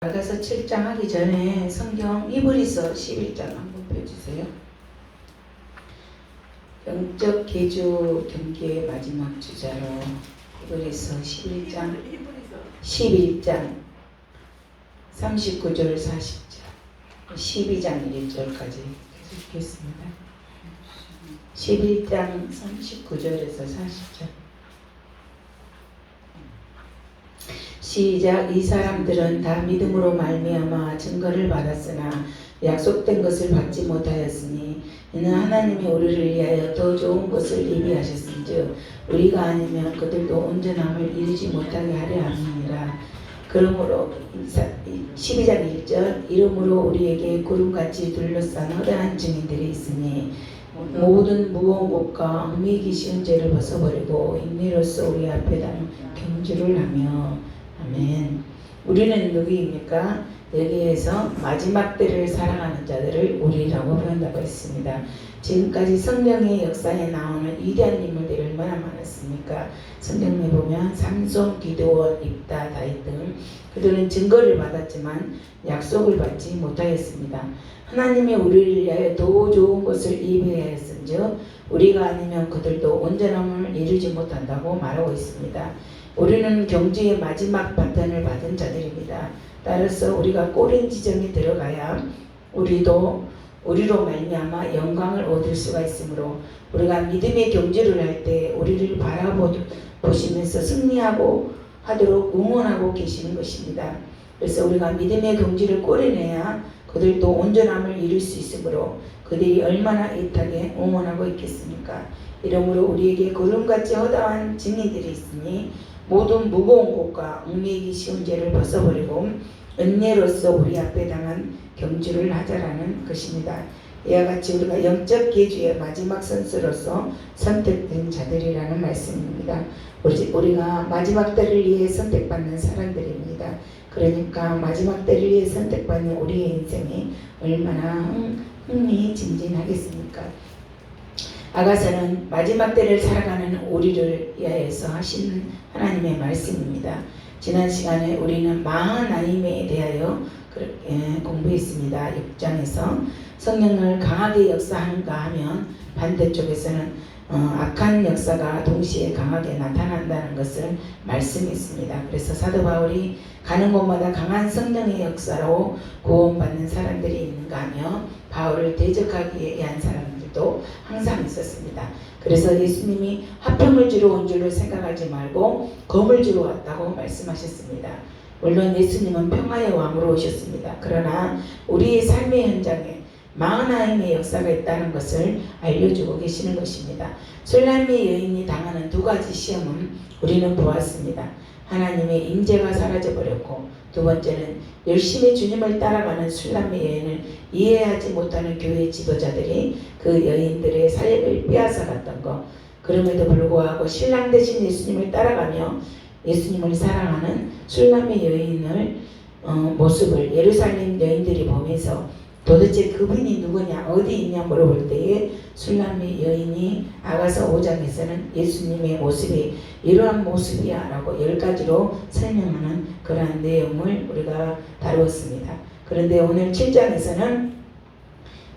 아가서 7장 하기 전에 성경 이브리서 11장 한번 펴주세요. 영적 계주 경계의 마지막 주자로 이브리서 11장 39절 40절 12장 1절까지 계속 읽겠습니다. 11장 39절에서 40절 시작. 이 사람들은 다 믿음으로 말미암아 증거를 받았으나 약속된 것을 받지 못하였으니 이는 하나님이 우리를 위하여 더 좋은 것을 예비하셨은즉 우리가 아니면 그들도 온전함을 이루지 못하게 하려 함이니라. 그러므로 12장 1절 이러므로 우리에게 구름같이 둘러싼 허다한 증인들이 있으니 모든 무거운 것과 얽매이기 쉬운 죄를 벗어버리고 인내로써 우리 앞에 다는 경주를 하며 아멘. 우리는 누구입니까? 여기에서 마지막 때를 사랑하는 자들을 우리라고 표현하고 있습니다. 지금까지 성령의 역사에 나오는 위대한 인물들이 얼마나 많았습니까? 성경에 보면 삼손, 기드온, 입다, 다윗 등 그들은 증거를 받았지만 약속을 받지 못하였습니다. 하나님이 우리를 위하여 더 좋은 것을 예비하였은즉 우리가 아니면 그들도 온전함을 이루지 못한다고 말하고 있습니다. 우리는 경주의 마지막 판단을 받은 자들입니다. 따라서 우리가 꼬린 지점에 들어가야 우리로 말미암아 영광을 얻을 수가 있으므로 우리가 믿음의 경주를 할 때 우리를 바라보시면서 승리하고 하도록 응원하고 계시는 것입니다. 그래서 우리가 믿음의 경주를 꼬려내야 그들도 온전함을 이룰 수 있으므로 그들이 얼마나 애타게 응원하고 있겠습니까? 이러므로 우리에게 구름같이 허다한 증인들이 있으니 모든 무거운 것과 얽매이기 쉬운 죄를 벗어버리고 은혜로서 우리 앞에 당한 경주를 하자라는 것입니다. 이와 같이 우리가 영적 계주의 마지막 선수로서 선택된 자들이라는 말씀입니다. 우리가 마지막 때를 위해 선택받는 사람들입니다. 그러니까 마지막 때를 위해 선택받는 우리의 인생이 얼마나 흥미진진하겠습니까? 아가서는 마지막 때를 살아가는 우리를 위하여서 하신 하나님의 말씀입니다. 지난 시간에 우리는 마하나임에 대하여 공부했습니다. 6장에서 성령을 강하게 역사하는가 하면 반대쪽에서는 악한 역사가 동시에 강하게 나타난다는 것을 말씀했습니다. 그래서 사도 바울이 가는 곳마다 강한 성령의 역사로 구원받는 사람들이 있는가 하며 바울을 대적하기 위한 사람들도 항상 있었습니다. 그래서 예수님이 화평을 주러 온 줄로 생각하지 말고 검을 주러 왔다고 말씀하셨습니다. 물론 예수님은 평화의 왕으로 오셨습니다. 그러나 우리의 삶의 현장에 마하나임의 역사가 있다는 것을 알려주고 계시는 것입니다. 술람의 여인이 당하는 두 가지 시험은 우리는 보았습니다. 하나님의 임재가 사라져버렸고 두 번째는 열심히 주님을 따라가는 술람의 여인을 이해하지 못하는 교회 지도자들이 그 여인들의 사역을 빼앗아 갔던 것. 그럼에도 불구하고 신랑 대신 예수님을 따라가며 예수님을 사랑하는 술람의 여인을 모습을 예루살렘 여인들이 보면서 도대체 그분이 누구냐 어디 있냐 물어볼 때에 술람의 여인이 아가서 5장에서는 예수님의 모습이 이러한 모습이야 라고 10가지로 설명하는 그러한 내용을 우리가 다루었습니다. 그런데 오늘 7장에서는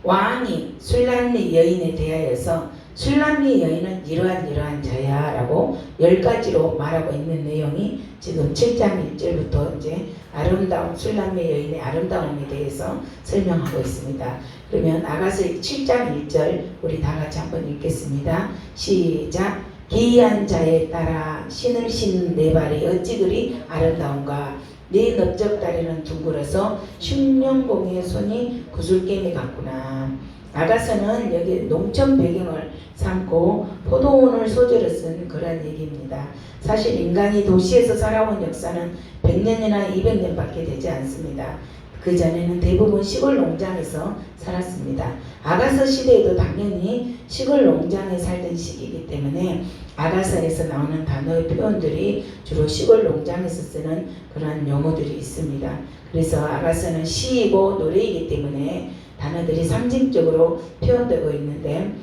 왕이 술람의 여인에 대하여서 술람의 여인은 이러한 자야 라고 10가지로 말하고 있는 내용이 지금 7장 1절부터 이제 아름다운 술람의 여인의 아름다움에 대해서 설명하고 있습니다. 그러면 아가서 7장 1절 우리 다 같이 한번 읽겠습니다. 시작. 기이한 자에 따라 신을 신은 네 발이 어찌 그리 아름다운가. 네 넓적 다리는 둥글어서 흉년공의 손이 구슬개미 같구나. 아가서는 여기 농촌 배경을 삼고 포도원을 소재로 쓴 그런 얘기입니다. 사실 인간이 도시에서 살아온 역사는 100년이나 200년밖에 되지 않습니다. 그 전에는 대부분 시골 농장에서 살았습니다. 아가서 시대에도 당연히 시골 농장에 살던 시기이기 때문에 아가서에서 나오는 단어의 표현들이 주로 시골 농장에서 쓰는 그런 용어들이 있습니다. 그래서 아가서는 시이고 노래이기 때문에 단어들이 상징적으로 표현되고 있는데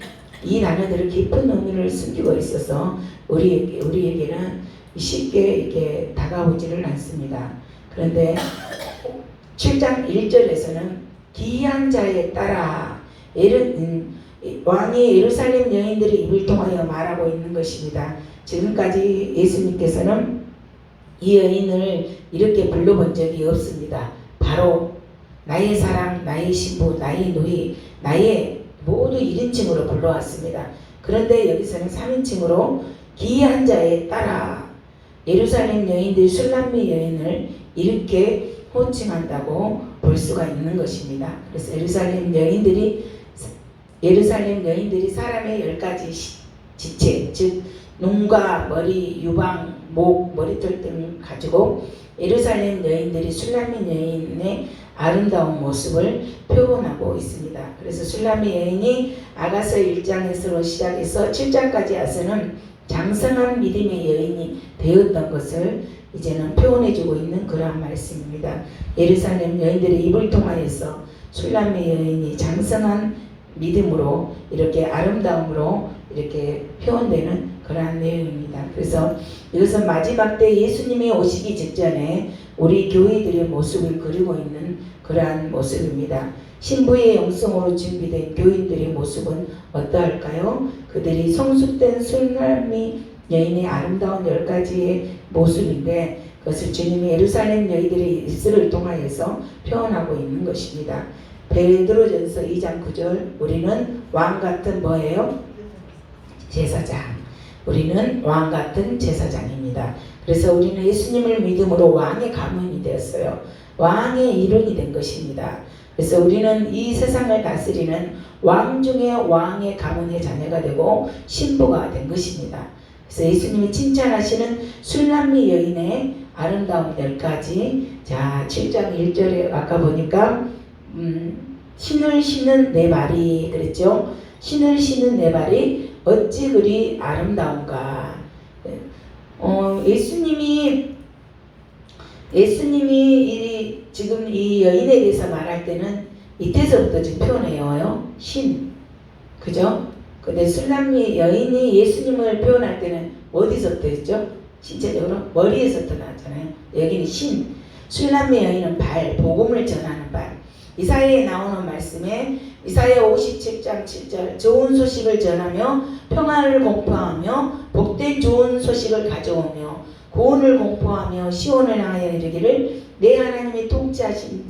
이 단어들을 깊은 의미를 숨기고 있어서 우리에게는 쉽게 이렇게 다가오지를 않습니다. 그런데 7장 1절에서는 기이한 자에 따라 왕이 예루살렘 여인들의 입을 통하여 말하고 있는 것입니다. 지금까지 예수님께서는 이 여인을 이렇게 불러본 적이 없습니다. 바로 나의 사랑, 나의 신부, 나의 누이, 나의 모두 1인칭으로 불러왔습니다. 그런데 여기서는 3인칭으로 기이한 자에 따라 예루살렘 여인들이 술람미 여인을 이렇게 호칭한다고 볼 수가 있는 것입니다. 그래서 예루살렘 여인들이 사람의 10가지 지체, 즉 눈과 머리, 유방, 목, 머리털 등을 가지고 예루살렘 여인들이 술람미 여인의 아름다운 모습을 표현하고 있습니다. 그래서 술람미 여인이 아가서 1장에서 시작해서 7장까지 와서는 장성한 믿음의 여인이 되었던 것을 이제는 표현해주고 있는 그러한 말씀입니다. 예루살렘 여인들의 입을 통하여서 술람미 여인이 장성한 믿음으로 이렇게 아름다움으로 이렇게 표현되는 그러한 내용입니다. 그래서 이것은 마지막 때 예수님이 오시기 직전에 우리 교회들의 모습을 그리고 있는 그러한 모습입니다. 신부의 영성으로 준비된 교인들의 모습은 어떠할까요? 그들이 성숙된 술람미 여인의 아름다운 10가지의 모습인데 그것을 주님이 예루살렘 여인들의 입술을 통하여서 표현하고 있는 것입니다. 베드로전서 2장 9절 우리는 왕같은 뭐예요? 제사장. 우리는 왕같은 제사장입니다. 그래서 우리는 예수님을 믿음으로 왕의 가문이 되었어요. 왕의 일원이 된 것입니다. 그래서 우리는 이 세상을 다스리는 왕 중에 왕의 가문의 자녀가 되고 신부가 된 것입니다. 그래서 예수님이 칭찬하시는 술람미 여인의 아름다운 10가지. 자, 7장 1절에 아까 보니까 신을 신은 내 발이 그랬죠. 신을 신은 내 발이 어찌 그리 아름다운가. 예수님이 지금 이 여인에 대해서 말할 때는 이때서부터 지금 표현해요. 신. 그죠? 근데 술람미 여인이 예수님을 표현할 때는 어디서부터 했죠? 신체적으로 머리에서부터 나왔잖아요. 여기는 신. 술람미 여인은 발, 복음을 전하는 발. 이사야에 나오는 말씀에 이사야 57장 7절 좋은 소식을 전하며 평화를 공포하며 복된 좋은 소식을 가져오며 구원을 공포하며 시온을 향하여 이르기를 내 하나님이 통치하신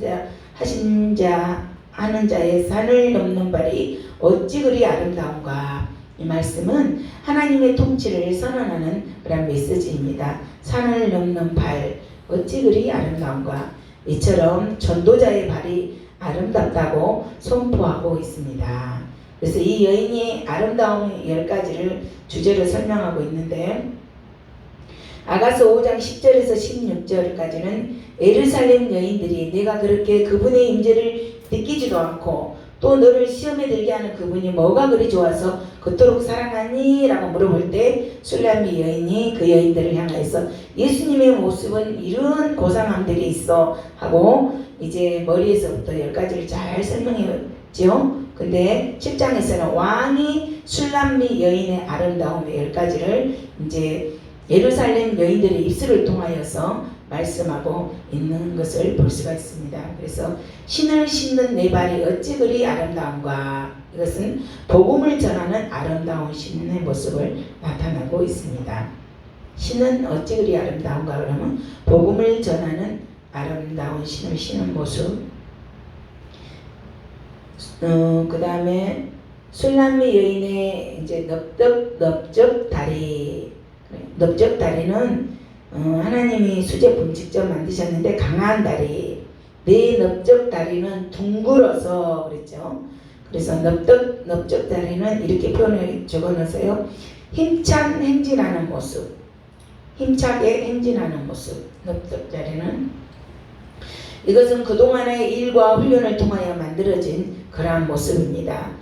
자 하는 자의 산을 넘는 발이 어찌 그리 아름다운가. 이 말씀은 하나님의 통치를 선언하는 그런 메시지입니다. 산을 넘는 발 어찌 그리 아름다운가. 이처럼 전도자의 발이 아름답다고 선포하고 있습니다. 그래서 이 여인이 아름다운 10가지를 주제로 설명하고 있는데 아가서 5장 10절에서 16절까지는 예루살렘 여인들이 내가 그렇게 그분의 임재를 느끼지도 않고 또 너를 시험에 들게 하는 그분이 뭐가 그리 좋아서 그토록 사랑하니? 라고 물어볼 때 술람미 여인이 그 여인들을 향해서 예수님의 모습은 이런 고상함들이 있어 하고 이제 머리에서부터 10가지를 잘 설명했죠. 근데 7장에서는 왕이 술람미 여인의 아름다움 10가지를 이제 예루살렘 여인들의 입술을 통하여서 말씀하고 있는 것을 볼 수가 있습니다. 그래서 신을 신는 내 발이 어찌 그리 아름다운가. 이것은 복음을 전하는 아름다운 신의 모습을 나타나고 있습니다. 신은 어찌 그리 아름다운가 그러면 복음을 전하는 아름다운 신을 신은 모습. 그 다음에 술람미 여인의 이제 넓적 다리. 넓적 다리는 하나님이 수제품 직접 만드셨는데 강한 다리. 내 넓적 다리는 둥글어서 그랬죠. 그래서 넓적 다리는 이렇게 표현을 적어놓으세요. 힘찬 행진하는 모습. 힘차게 행진하는 모습. 넓적 다리는 이것은 그동안의 일과 훈련을 통하여 만들어진 그러한 모습입니다.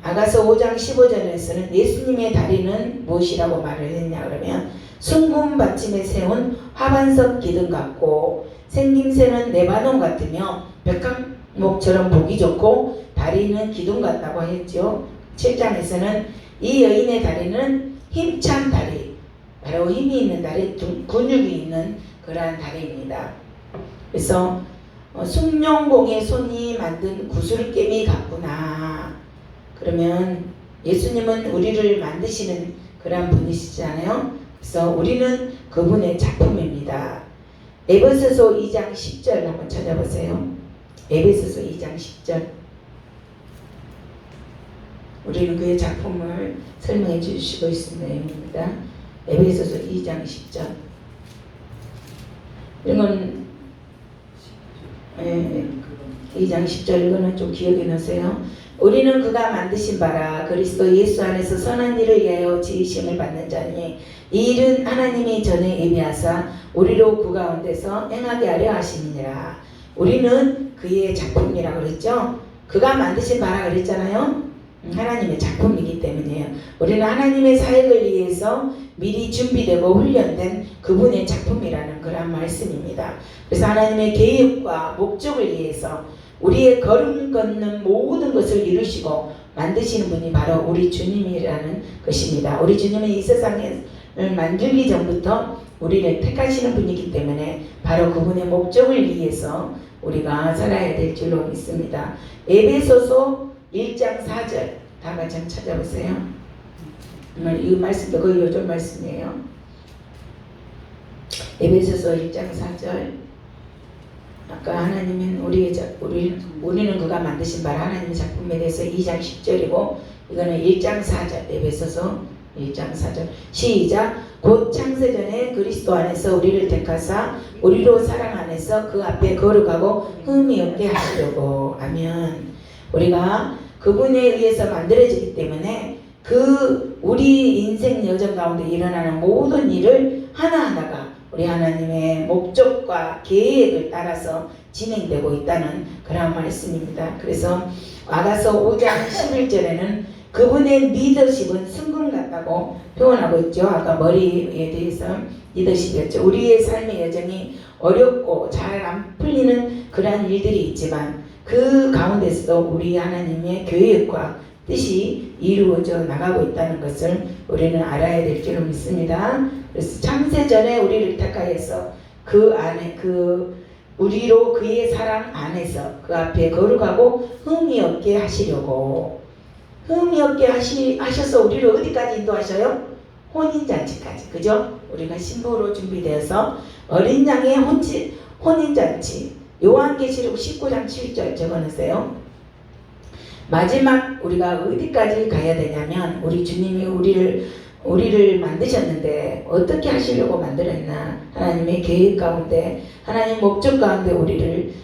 아가서 5장 15절에서는 예수님의 다리는 무엇이라고 말을 했냐 그러면 순금 받침에 세운 화반석 기둥 같고 생김새는 레바논 같으며 백합목처럼 보기 좋고 다리는 기둥 같다고 했죠. 7장에서는 이 여인의 다리는 힘찬 다리, 바로 힘이 있는 다리, 근육이 있는 그러한 다리입니다. 그래서 숭룡공의 손이 만든 구슬개미 같구나. 그러면 예수님은 우리를 만드시는 그런 분이시잖아요. 그래서 우리는 그분의 작품입니다. 에베소서 2장 10절 한번 찾아보세요. 에베소서 2장 10절. 우리는 그의 작품을 설명해 주시고 있는 내용입니다. 에베소서 2장 10절. 이건 2장 10절 이거는 좀 기억해 놓으세요. 우리는 그가 만드신 바라 그리스도 예수 안에서 선한 일을 위하여 지으심을 받는 자니 이 일은 하나님이 전에 예비하사 우리로 그 가운데서 행하게 하려 하심이니라. 우리는 그의 작품이라고 그랬죠. 그가 만드신 바라 그랬잖아요. 하나님의 작품이기 때문이에요. 우리는 하나님의 사역을 위해서 미리 준비되고 훈련된 그분의 작품이라는 그런 말씀입니다. 그래서 하나님의 계획과 목적을 위해서 우리의 걸음 걷는 모든 것을 이루시고 만드시는 분이 바로 우리 주님이라는 것입니다. 우리 주님은 이 세상을 만들기 전부터 우리를 택하시는 분이기 때문에 바로 그분의 목적을 위해서 우리가 살아야 될 줄로 믿습니다. 에베소서 1장 4절 다 같이 한번 찾아보세요. 이 말씀도 거의 요즘 말씀이에요. 에베소서 1장 4절. 아까 하나님은 우리는 그가 만드신 바라 하나님의 작품에 대해서 2장 10절이고 이거는 1장 4절 에베소서 1장 4절 시작. 곧 창세전에 그리스도 안에서 우리를 택하사 우리로 사랑 안에서 그 앞에 거룩하고 흠이 없게 하시려고. 아멘. 우리가 그분에 의해서 만들어지기 때문에 그 우리 인생 여정 가운데 일어나는 모든 일을 하나하나가 우리 하나님의 목적과 계획을 따라서 진행되고 있다는 그런 말씀입니다. 그래서 아가서 5장 11절에는 그분의 리더십은 순금 같다고 표현하고 있죠. 아까 머리에 대해서 리더십이었죠. 우리의 삶의 여정이 어렵고 잘 안 풀리는 그러한 일들이 있지만 그 가운데서도 우리 하나님의 계획과 뜻이 이루어져 나가고 있다는 것을 우리는 알아야 될 줄로 믿습니다. 그래서 창세전에 우리를 택하여서 그 안에 우리로 그의 사랑 안에서 그 앞에 거룩하고 흠이 없게 하시려고. 흠이 없게 하셔서 우리를 어디까지 인도하셔요? 혼인잔치까지. 그죠? 우리가 신부로 준비되어서 어린 양의 혼인잔치. 요한계시록 19장 7절 적어놓으세요. 마지막 우리가 어디까지 가야 되냐면 우리 주님이 우리를 만드셨는데 어떻게 하시려고 만들었나. 하나님의 계획 가운데 하나님 목적 가운데 우리를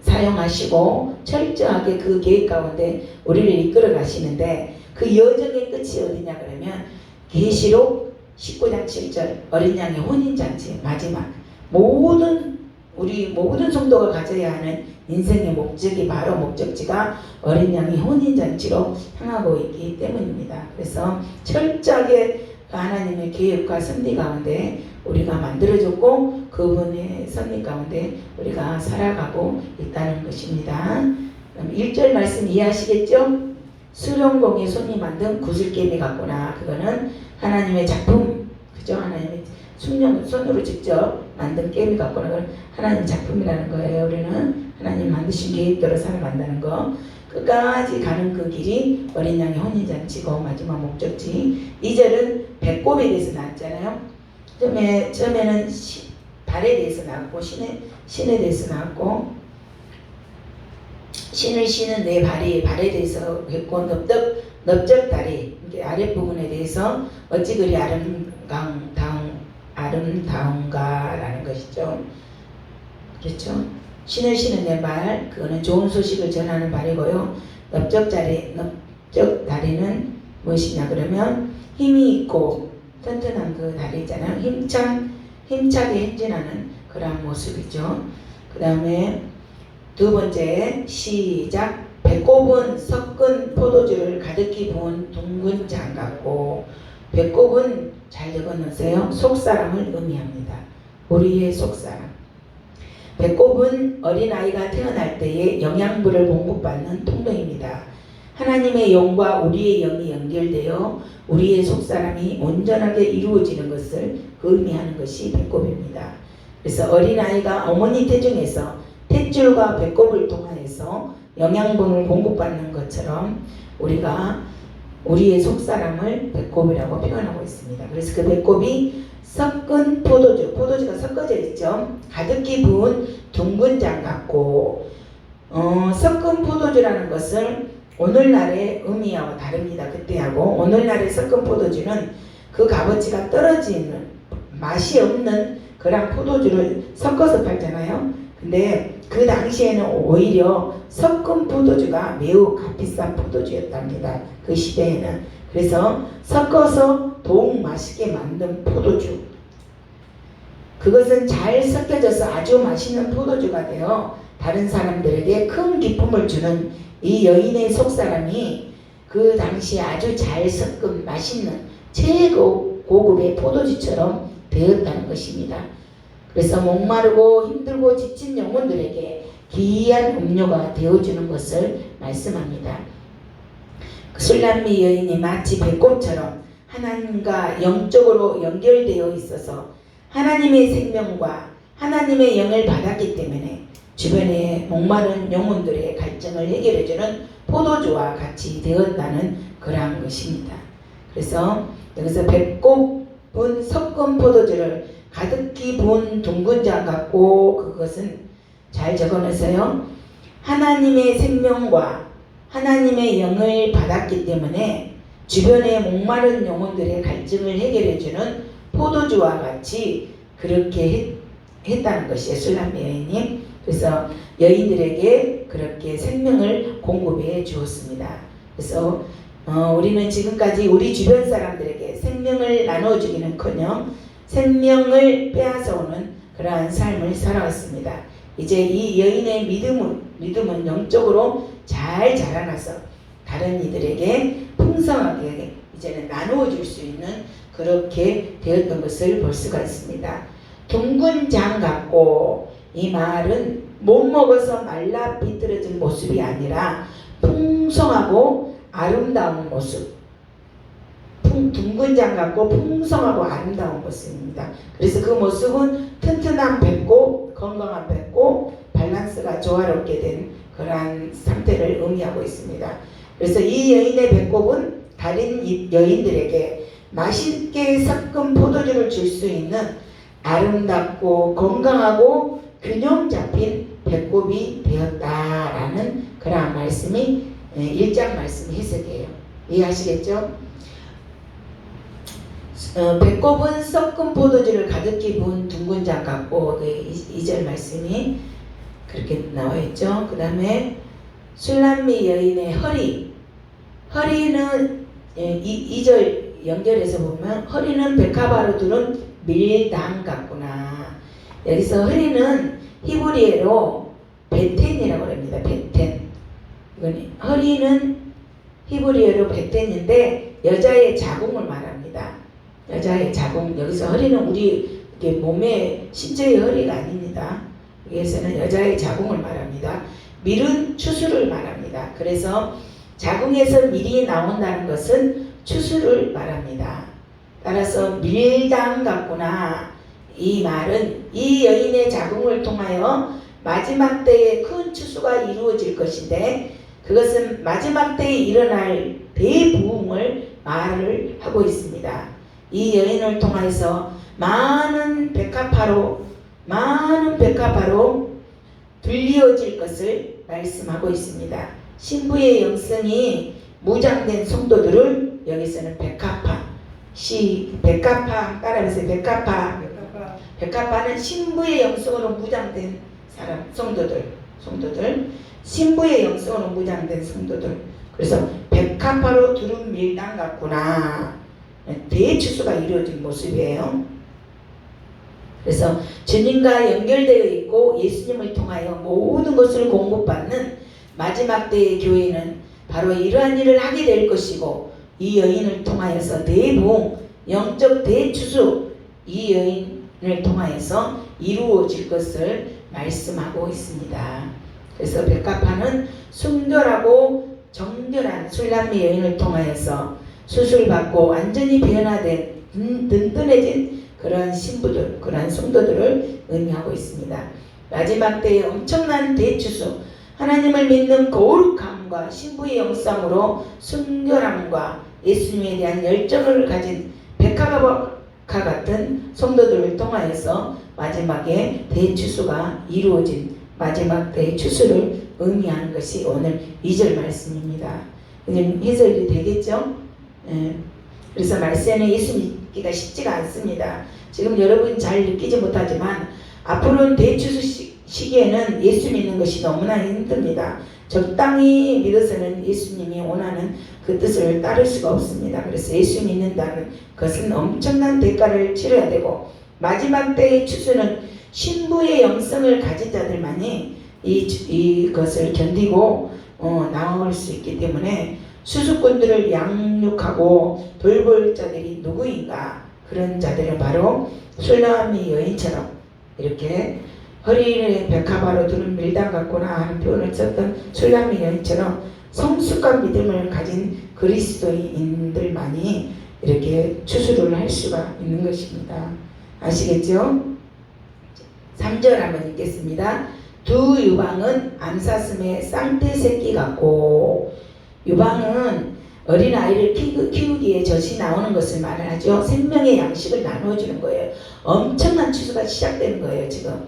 사용하시고 철저하게 그 계획 가운데 우리를 이끌어 가시는데 그 여정의 끝이 어디냐 그러면 계시록 19장 7절 어린 양의 혼인잔치 마지막. 우리 모든 성도가 가져야 하는 인생의 목적이 바로 목적지가 어린 양의 혼인잔치로 향하고 있기 때문입니다. 그래서 철저하게 하나님의 계획과 섭리 가운데 우리가 만들어졌고 그분의 섭리 가운데 우리가 살아가고 있다는 것입니다. 1절 말씀 이해하시겠죠? 수령공의 손이 만든 구슬개미 같구나. 그거는 하나님의 작품, 그죠? 하나님의 손으로 직접 만든 깨미 같구나. 그건 하나님 작품이라는 거예요. 우리는 하나님 만드신 계획대로 살아간다는 거. 끝까지 가는 그 길이 어린 양의 혼인잔치고 마지막 목적지. 2절은 배꼽에 대해서 나왔잖아요. 처음에는 발에 대해서 나왔고 신에 대해서 나왔고 신을 신은 내 발에 대해서 했고 넓적다리 아랫부분에 대해서 어찌 그리 아름다운가라는 것이죠. 그렇죠? 신을 신은 내 발, 그거는 좋은 소식을 전하는 발이고요. 넓적다리는 무엇이냐 그러면 힘이 있고 튼튼한 그 다리 있잖아요. 힘차게 행진하는 그런 모습이죠. 그 다음에 두 번째 시작. 배꼽은 섞은 포도주를 가득히 부은 둥근 장 같고. 배꼽은 잘 적어놓으세요. 속사람을 의미합니다. 우리의 속사람. 배꼽은 어린아이가 태어날 때에 영양분을 공급받는 통로입니다. 하나님의 영과 우리의 영이 연결되어 우리의 속사람이 온전하게 이루어지는 것을 의미하는 것이 배꼽입니다. 그래서 어린아이가 어머니 태중에서 탯줄과 배꼽을 통하여서 영양분을 공급받는 것처럼 우리가 우리의 속사람을 배꼽이라고 표현하고 있습니다. 그래서 그 배꼽이 섞은 포도주, 포도주가 섞어져 있죠. 가득히 부은 둥근 장 같고, 섞은 포도주라는 것은 오늘날의 의미하고 다릅니다. 그때하고 오늘날의 섞은 포도주는 그 값어치가 떨어지는 맛이 없는 그런 포도주를 섞어서 팔잖아요. 근데 그 당시에는 오히려 섞은 포도주가 매우 값비싼 포도주였답니다. 그 시대에는. 그래서 섞어서 더욱 맛있게 만든 포도주, 그것은 잘 섞여져서 아주 맛있는 포도주가 되어 다른 사람들에게 큰 기쁨을 주는 이 여인의 속사람이 그 당시에 아주 잘 섞은 맛있는 최고급의 포도주처럼 되었다는 것입니다. 그래서 목마르고 힘들고 지친 영혼들에게 귀한 음료가 되어주는 것을 말씀합니다. 술람미 여인이 마치 배꼽처럼 하나님과 영적으로 연결되어 있어서 하나님의 생명과 하나님의 영을 받았기 때문에 주변의 목마른 영혼들의 갈증을 해결해주는 포도주와 같이 되었다는 그러한 것입니다. 그래서 여기서 배꼽은 섞은 포도주를 가득히 부은 둥근 장 같고, 그것은 잘 적어놓으세요. 하나님의 생명과 하나님의 영을 받았기 때문에 주변의 목마른 영혼들의 갈증을 해결해주는 포도주와 같이 그렇게 했다는 것이에요. 술람미 여인이. 그래서 여인들에게 그렇게 생명을 공급해 주었습니다. 그래서 우리는 지금까지 우리 주변 사람들에게 생명을 나눠주기는커녕 생명을 빼앗아오는 그러한 삶을 살아왔습니다. 이제 이 여인의 믿음은 영적으로 잘 자라나서 다른 이들에게 풍성하게 이제는 나누어 줄 수 있는 그렇게 되었던 것을 볼 수가 있습니다. 둥근 장 같고, 이 말은 못 먹어서 말라 비틀어진 모습이 아니라 풍성하고 아름다운 모습, 둥근 장 같고 풍성하고 아름다운 모습입니다. 그래서 그 모습은 튼튼한 배꼽, 건강한 배꼽, 밸런스가 조화롭게 된 그러한 상태를 의미하고 있습니다. 그래서 이 여인의 배꼽은 다른 여인들에게 맛있게 섞은 포도주를 줄 수 있는 아름답고 건강하고 균형 잡힌 배꼽이 되었다라는 그러한 말씀이 1장 말씀 해석이에요. 이해하시겠죠? 배꼽은 섞은 포도주를 가득히 부은 둥근 장 같고, 2절 말씀이 그렇게 나와있죠. 그 다음에 술람미 여인의 허리는 2절 연결해서 보면 허리는 백합화로 두른 밀당 같구나. 여기서 허리는 히브리어로 베텐이라고 합니다. 베텐. 허리는 히브리어로 베텐인데 여자의 자궁을 말합니다. 여자의 자궁. 여기서 허리는 우리 몸의 신체의 허리가 아닙니다. 여기에서는 여자의 자궁을 말합니다. 밀은 추수를 말합니다. 그래서 자궁에서 밀이 나온다는 것은 추수를 말합니다. 따라서 밀당 같구나. 이 말은 이 여인의 자궁을 통하여 마지막 때에 큰 추수가 이루어질 것인데, 그것은 마지막 때에 일어날 대부흥을 말을 하고 있습니다. 이 여인을 통해서 많은 백합화로 불리어질 것을 말씀하고 있습니다. 신부의 영성이 무장된 성도들을 여기서는 백합화 따라하세요. 백합화는 신부의 영성으로 무장된 사람, 성도들, 신부의 영성으로 무장된 성도들. 그래서 백합화로 두른 밀당 같구나. 대추수가 이루어진 모습이에요. 그래서 주님과 연결되어 있고 예수님을 통하여 모든 것을 공급받는 마지막 때의 교회는 바로 이러한 일을 하게 될 것이고, 이 여인을 통하여서 대부흥, 영적 대추수, 이 여인을 통하여서 이루어질 것을 말씀하고 있습니다. 그래서 백합화는 순결하고 정결한 술람미 여인을 통하여서 수술받고 완전히 변화된 든든해진 그러한 신부들, 그러한 성도들을 의미하고 있습니다. 마지막 때에 엄청난 대추수, 하나님을 믿는 거룩함과 신부의 영성으로 순결함과 예수님에 대한 열정을 가진 백합과 같은 성도들을 통하여서 마지막에 대추수가 이루어진 마지막 대추수를 의미하는 것이 오늘 2절 말씀입니다. 해석이 되겠죠? 그래서 말세는 예수 믿기가 쉽지가 않습니다. 지금 여러분 잘 느끼지 못하지만 앞으로는 대추수 시기에는 예수 믿는 것이 너무나 힘듭니다. 적당히 믿어서는 예수님이 원하는 그 뜻을 따를 수가 없습니다. 그래서 예수 믿는다는 것은 엄청난 대가를 치러야 되고, 마지막 때의 추수는 신부의 영성을 가진 자들만이 이것을 견디고 나올 수 있기 때문에 수수꾼들을 양육하고 돌볼 자들이 누구인가? 그런 자들은 바로 술라미 여인처럼 이렇게 허리에 백합화로 두른 밀당 같구나 하는 표현을 썼던 술라미 여인처럼 성숙한 믿음을 가진 그리스도인들만이 이렇게 추수를 할 수가 있는 것입니다. 아시겠죠? 3절 한번 읽겠습니다. 두 유방은 암사슴의 쌍떼 새끼 같고, 유방은 어린아이를 키우기에 젖이 나오는 것을 말하죠. 생명의 양식을 나누어주는 거예요. 엄청난 추수가 시작되는 거예요. 지금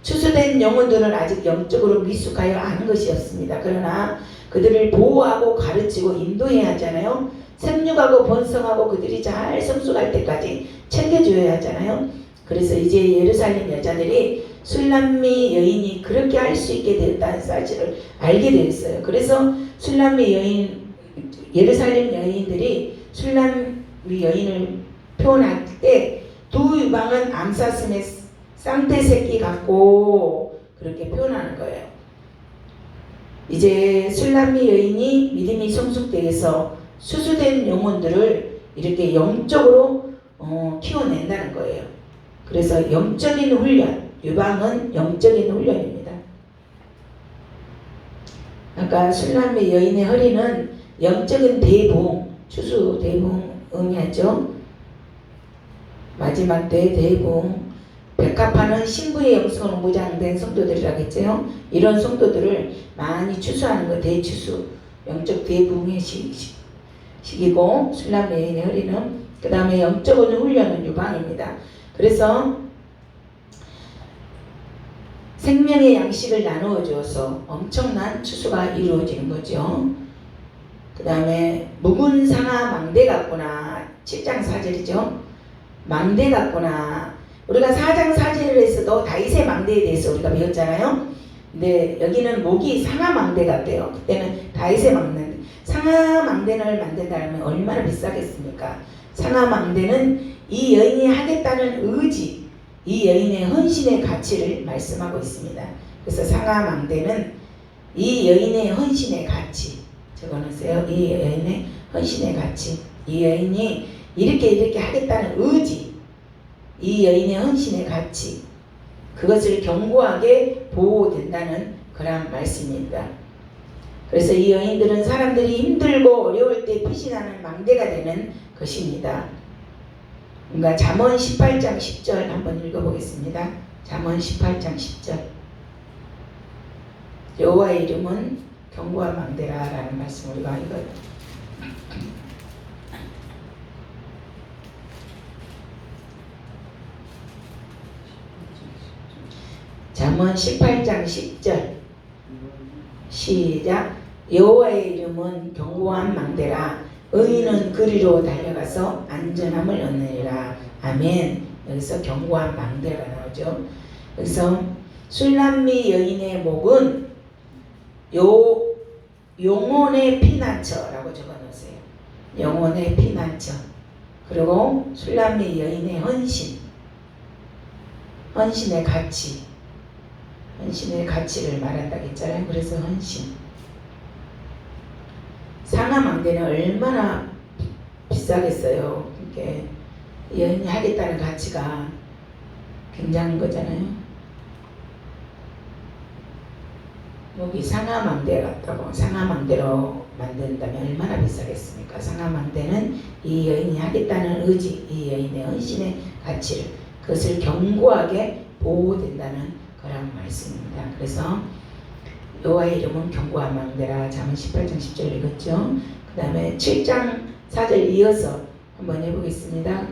추수된 영혼들은 아직 영적으로 미숙하여 아는 것이 없습니다. 그러나 그들을 보호하고 가르치고 인도해야 하잖아요. 생육하고 번성하고 그들이 잘 성숙할 때까지 챙겨줘야 하잖아요. 그래서 이제 예루살렘 여자들이 술람미 여인이 그렇게 할 수 있게 되었다는 사실을 알게 되었어요. 그래서 예루살렘 여인들이 술람미 여인을 표현할 때 두 유방은 암사슴의 쌍떼 새끼 같고 그렇게 표현하는 거예요. 이제 술람미 여인이 믿음이 성숙되어서 수수된 영혼들을 이렇게 영적으로 키워낸다는 거예요. 그래서 영적인 훈련, 유방은 영적인 훈련입니다. 아까 술람미 여인의 허리는 영적인 대붕, 추수 대붕 의미하죠. 마지막 때 대붕, 백합화는 신부의 영성으로 무장된 성도들이라고 했죠. 이런 성도들을 많이 추수하는 거 대추수, 영적 대붕의 시기고, 술람미 여인의 허리는, 그 다음에 영적인 훈련은 유방입니다. 그래서 생명의 양식을 나누어 주어서 엄청난 추수가 이루어지는 거죠. 그 다음에 묵은 상아 망대 같구나. 7장 4절이죠. 망대 같구나. 우리가 4장 4절에서도 다윗의 망대에 대해서 우리가 배웠잖아요. 근데 여기는 목이 상아 망대 같대요. 그때는 다윗의 망대. 상아 망대를 만든다면 얼마나 비싸겠습니까? 상아 망대는 이 여인이 하겠다는 의지, 이 여인의 헌신의 가치를 말씀하고 있습니다. 그래서 상아 망대는 이 여인의 헌신의 가치, 적어놓으세요. 이 여인의 헌신의 가치, 이 여인이 이렇게 하겠다는 의지, 이 여인의 헌신의 가치, 그것을 견고하게 보호된다는 그런 말씀입니다. 그래서 이 여인들은 사람들이 힘들고 어려울 때 빛이 나는 망대가 되는 것입니다. 그러니까 잠언 18장 10절 한번 읽어보겠습니다. 잠언 18장 10절. 여호와의 이름은 견고한 망대라 라는 말씀을 우리가 읽어요. 잠언 18장 10절 시작. 여호와의 이름은 견고한 망대라. 의인은 그리로 달려가서 안전함을 얻느니라. 아멘. 여기서 견고한 망대가 나오죠. 여기서 술람미 여인의 목은 영혼의 피난처라고 적어놓으세요. 영혼의 피난처. 그리고 술람미 여인의 헌신, 헌신의 가치, 헌신의 가치를 말한다고 했잖아요. 그래서 헌신. 상아 망대는 얼마나 비싸겠어요. 이렇게 여인이 하겠다는 가치가 굉장한 거잖아요. 여기 상아 망대 같다고, 상아 망대로 만든다면 얼마나 비싸겠습니까? 상아 망대는 이 여인이 하겠다는 의지, 이 여인의 헌신의 가치를, 그것을 견고하게 보호된다는 그런 말씀입니다. 그래서 여호와의 이름은 견고한 망대라. 잠언 18장 10절 읽었죠. 그 다음에 7장 4절 이어서 한번 해보겠습니다.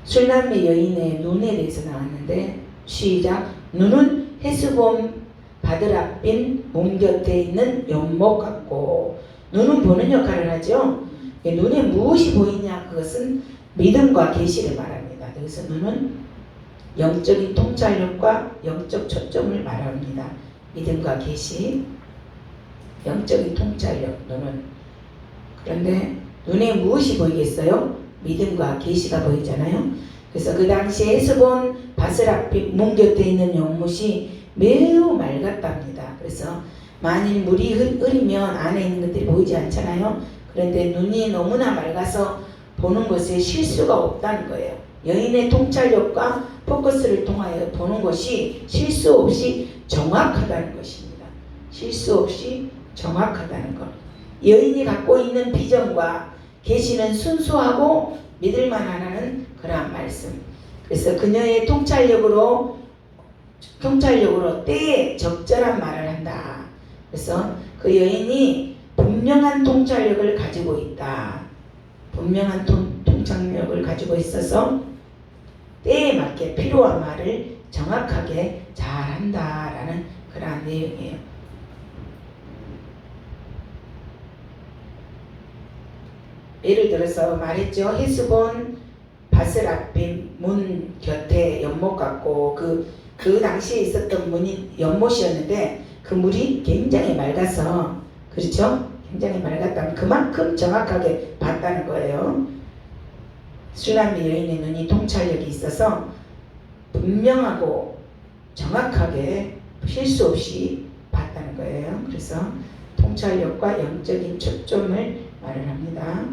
술남매 여인의 눈에 대해서 나왔는데 시작. 눈은 헤스본 바드랍빈 몸 곁에 있는 연못 같고, 눈은 보는 역할을 하죠. 눈에 무엇이 보이냐, 그것은 믿음과 계시를 말합니다. 그래서 눈은 영적인 통찰력과 영적 초점을 말합니다. 믿음과 계시, 영적인 통찰력, 눈은. 그런데 눈에 무엇이 보이겠어요? 믿음과 계시가 보이잖아요. 그래서 그 당시에 헤스본 바스랍빈 몸 곁에 있는 연못이 매우 맑았답니다. 그래서 만일 물이 흐리면 안에 있는 것들이 보이지 않잖아요. 그런데 눈이 너무나 맑아서 보는 것에 실수가 없다는 거예요. 여인의 통찰력과 포커스를 통하여 보는 것이 실수 없이 정확하다는 것입니다. 실수 없이 정확하다는 것. 여인이 갖고 있는 비전과 계시는 순수하고 믿을만하다는 그러한 말씀. 그래서 그녀의 통찰력으로 때에 적절한 말을 한다. 그래서 그 여인이 분명한 통찰력을 가지고 있다. 분명한 통찰력을 가지고 있어서 때에 맞게 필요한 말을 정확하게 잘한다라는 그러한 내용이에요. 예를 들어서 말했죠. 헤스본 바스랍빈 문 곁에 연못 같고, 그 당시에 있었던 문이 연못이었는데 그 물이 굉장히 맑아서, 그렇죠? 굉장히 맑았다면 그만큼 정확하게 봤다는 거예요. 술람미 여인의 눈이 통찰력이 있어서 분명하고 정확하게 실수 없이 봤다는 거예요. 그래서 통찰력과 영적인 초점을 말을 합니다.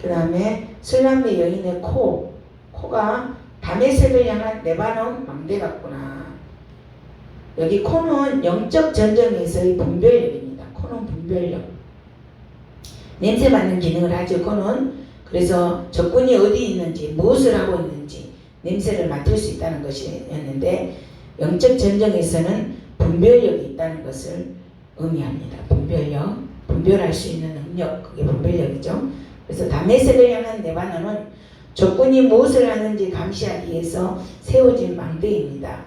그 다음에 술람미 여인의 코가 다메섹을 향한 레바논 망대 같구나. 여기 코는 영적 전쟁에서의 분별력입니다. 코는 분별력. 냄새 맡는 기능을 하죠. 코는. 그래서 적군이 어디 있는지, 무엇을 하고 있는지 냄새를 맡을 수 있다는 것이었는데, 영적 전쟁에서는 분별력이 있다는 것을 의미합니다. 분별력, 분별할 수 있는 능력, 그게 분별력이죠. 그래서 다메섹을 향한 레바논은 적군이 무엇을 하는지 감시하기 위해서 세워진 망대입니다.